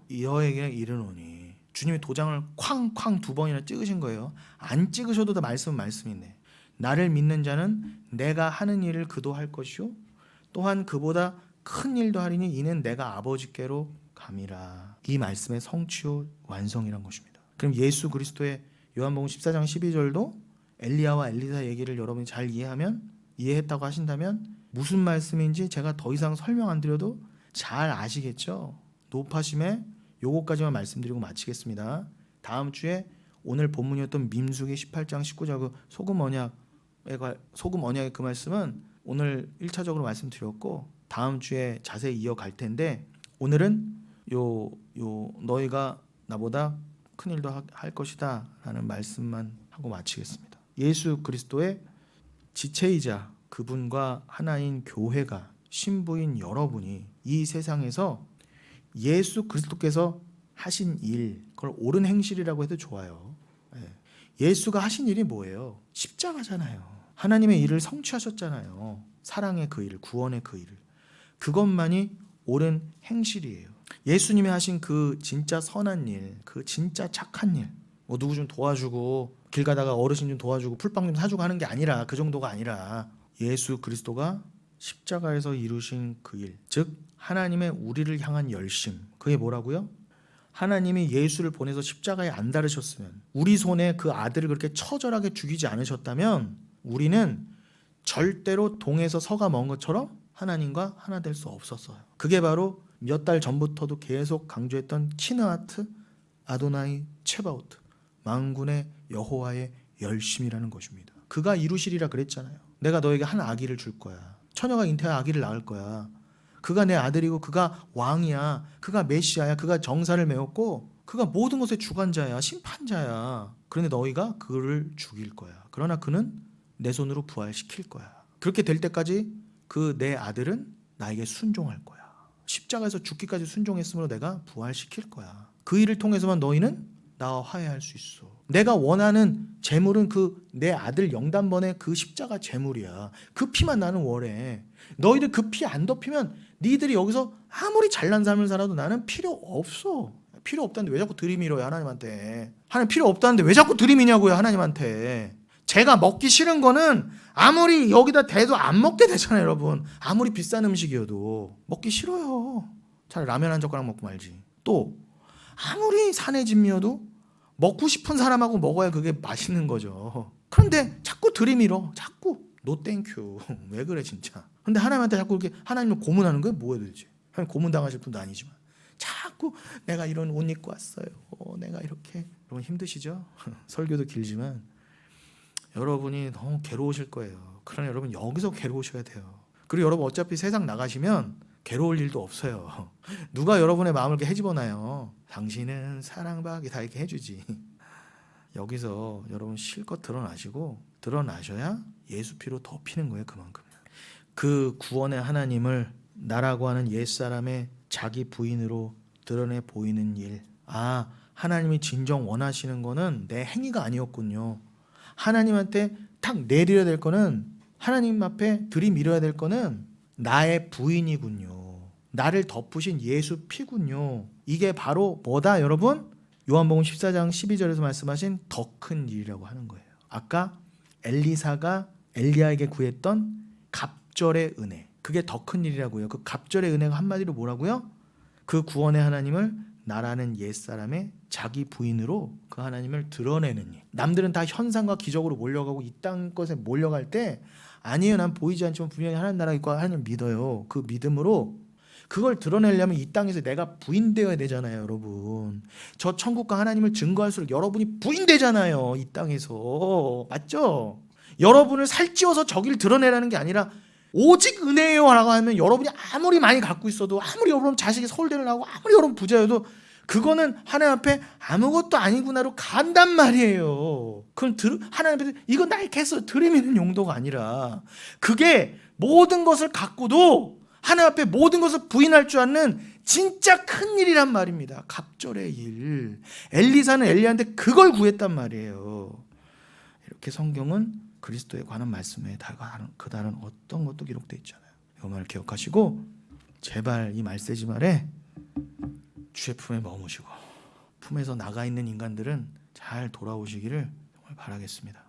너에게 이르노니 주님이 도장을 쾅쾅 2번이나 찍으신 거예요. 안 찍으셔도 다 말씀은 말씀이네. 나를 믿는 자는 내가 하는 일을 그도 할 것이요 또한 그보다 큰 일도 하리니 이는 내가 아버지께로 감이라. 이 말씀의 성취요 완성이란 것입니다. 그럼 예수 그리스도의 요한복음 14장 12절도 엘리야와 엘리사 얘기를 여러분이 잘 이해했다고 하신다면 무슨 말씀인지 제가 더 이상 설명 안 드려도 잘 아시겠죠? 노파심에 요거까지만 말씀드리고 마치겠습니다. 다음 주에 오늘 본문이었던 민수기 18장 19절 그 소금 언약의 그 말씀은 오늘 1차적으로 말씀드렸고 다음 주에 자세히 이어갈 텐데 오늘은 너희가 나보다 큰 일도 할 것이다 라는 말씀만 하고 마치겠습니다. 예수 그리스도의 지체이자 그분과 하나인 교회가 신부인 여러분이 이 세상에서 예수 그리스도께서 하신 일, 그걸 옳은 행실이라고 해도 좋아요. 예수가 하신 일이 뭐예요? 십자가잖아요. 하나님의 일을 성취하셨잖아요. 사랑의 그 일, 구원의 그 일을. 그것만이 옳은 행실이에요. 예수님이 하신 그 진짜 선한 일, 그 진짜 착한 일, 뭐 누구 좀 도와주고 길 가다가 어르신 좀 도와주고 풀빵 좀 사주고 하는 게 아니라, 그 정도가 아니라 예수 그리스도가 십자가에서 이루신 그 일, 즉 하나님의 우리를 향한 열심, 그게 뭐라고요? 하나님이 예수를 보내서 십자가에 안 달으셨으면, 우리 손에 그 아들을 그렇게 처절하게 죽이지 않으셨다면 우리는 절대로 동에서 서가 먼 것처럼 하나님과 하나 될 수 없었어요. 그게 바로 몇 달 전부터도 계속 강조했던 키느하트 아도나이 체바오트, 만군의 여호와의 열심이라는 것입니다. 그가 이루시리라 그랬잖아요. 내가 너에게 한 아기를 줄 거야. 처녀가 잉태한 아기를 낳을 거야. 그가 내 아들이고 그가 왕이야. 그가 메시아야. 그가 정사를 메웠고 그가 모든 것의 주관자야. 심판자야. 그런데 너희가 그를 죽일 거야. 그러나 그는 내 손으로 부활시킬 거야. 그렇게 될 때까지 그 내 아들은 나에게 순종할 거야. 십자가에서 죽기까지 순종했으므로 내가 부활시킬 거야. 그 일을 통해서만 너희는 나와 화해할 수 있어. 내가 원하는 재물은 그 내 아들 영단번의 그 십자가 재물이야. 그 피만 나는 원해. 너희들 그 피 안 덮이면 니들이 여기서 아무리 잘난 삶을 살아도 나는 필요 없어. 필요 없다는데 왜 자꾸 들이밀어요 하나님한테. 하나님 필요 없다는데 왜 자꾸 들이미냐고요 하나님한테. 제가 먹기 싫은 거는 아무리 여기다 대도 안 먹게 되잖아요 여러분. 아무리 비싼 음식이어도 먹기 싫어요. 차라리 라면 한 젓가락 먹고 말지. 또 아무리 산의 진미여도 먹고 싶은 사람하고 먹어야 그게 맛있는 거죠. 그런데 자꾸 들이밀어. 자꾸 노 땡큐. 왜 그래 진짜. 근데 하나님한테 자꾸 이렇게 하나님을 고문하는 거예요. 뭐예요 도대체. 하나님 고문당하실 분도 아니지만 자꾸 내가 이런 옷 입고 왔어요. 내가 이렇게. 여러분 힘드시죠? 설교도 길지만 여러분이 너무 괴로우실 거예요. 그러나 여러분 여기서 괴로우셔야 돼요. 그리고 여러분 어차피 세상 나가시면 괴로울 일도 없어요. 누가 여러분의 마음을 이렇게 헤집어놔요. 당신은 사랑받기 다 이렇게 해주지. 여기서 여러분 실컷 드러나시고 드러나셔야 예수 피로 덮이는 거예요. 그만큼. 그 구원의 하나님을 나라고 하는 옛사람의 자기 부인으로 드러내 보이는 일. 아, 하나님이 진정 원하시는 거는 내 행위가 아니었군요. 하나님한테 탁 내려야 될 거는, 하나님 앞에 들이밀어야 될 거는 나의 부인이군요. 나를 덮으신 예수 피군요. 이게 바로 뭐다 여러분? 요한복음 14장 12절에서 말씀하신 더 큰 일이라고 하는 거예요. 아까 엘리사가 엘리야에게 구했던 갑절의 은혜, 그게 더 큰 일이라고요. 그 갑절의 은혜가 한마디로 뭐라고요? 그 구원의 하나님을 나라는 옛사람의 자기 부인으로 그 하나님을 드러내는 일. 남들은 다 현상과 기적으로 몰려가고 이 땅 것에 몰려갈 때 아니에요. 난 보이지 않지만 분명히 하나님 나라 있고 하나님 믿어요. 그 믿음으로 그걸 드러내려면 이 땅에서 내가 부인되어야 되잖아요. 여러분, 저 천국과 하나님을 증거할수록 여러분이 부인되잖아요. 이 땅에서. 맞죠? 여러분을 살찌워서 저기를 드러내라는 게 아니라 오직 은혜예요 라고 하면 여러분이 아무리 많이 갖고 있어도, 아무리 여러분 자식이 서울대를 나오고 아무리 여러분 부자여도 그거는 하나님 앞에 아무것도 아니구나로 간단 말이에요. 그럼 하나님 앞에 이건 나에게 해서 들이미는 용도가 아니라, 그게 모든 것을 갖고도 하나님 앞에 모든 것을 부인할 줄 아는 진짜 큰 일이란 말입니다. 갑절의 일. 엘리사는 엘리야한테 그걸 구했단 말이에요. 이렇게 성경은 그리스도에 관한 말씀에 그 다른 어떤 것도 기록되어 있잖아요. 이 말을 기억하시고 제발 이 말세지 말에 주의 품에 머무시고 품에서 나가 있는 인간들은 잘 돌아오시기를 정말 바라겠습니다.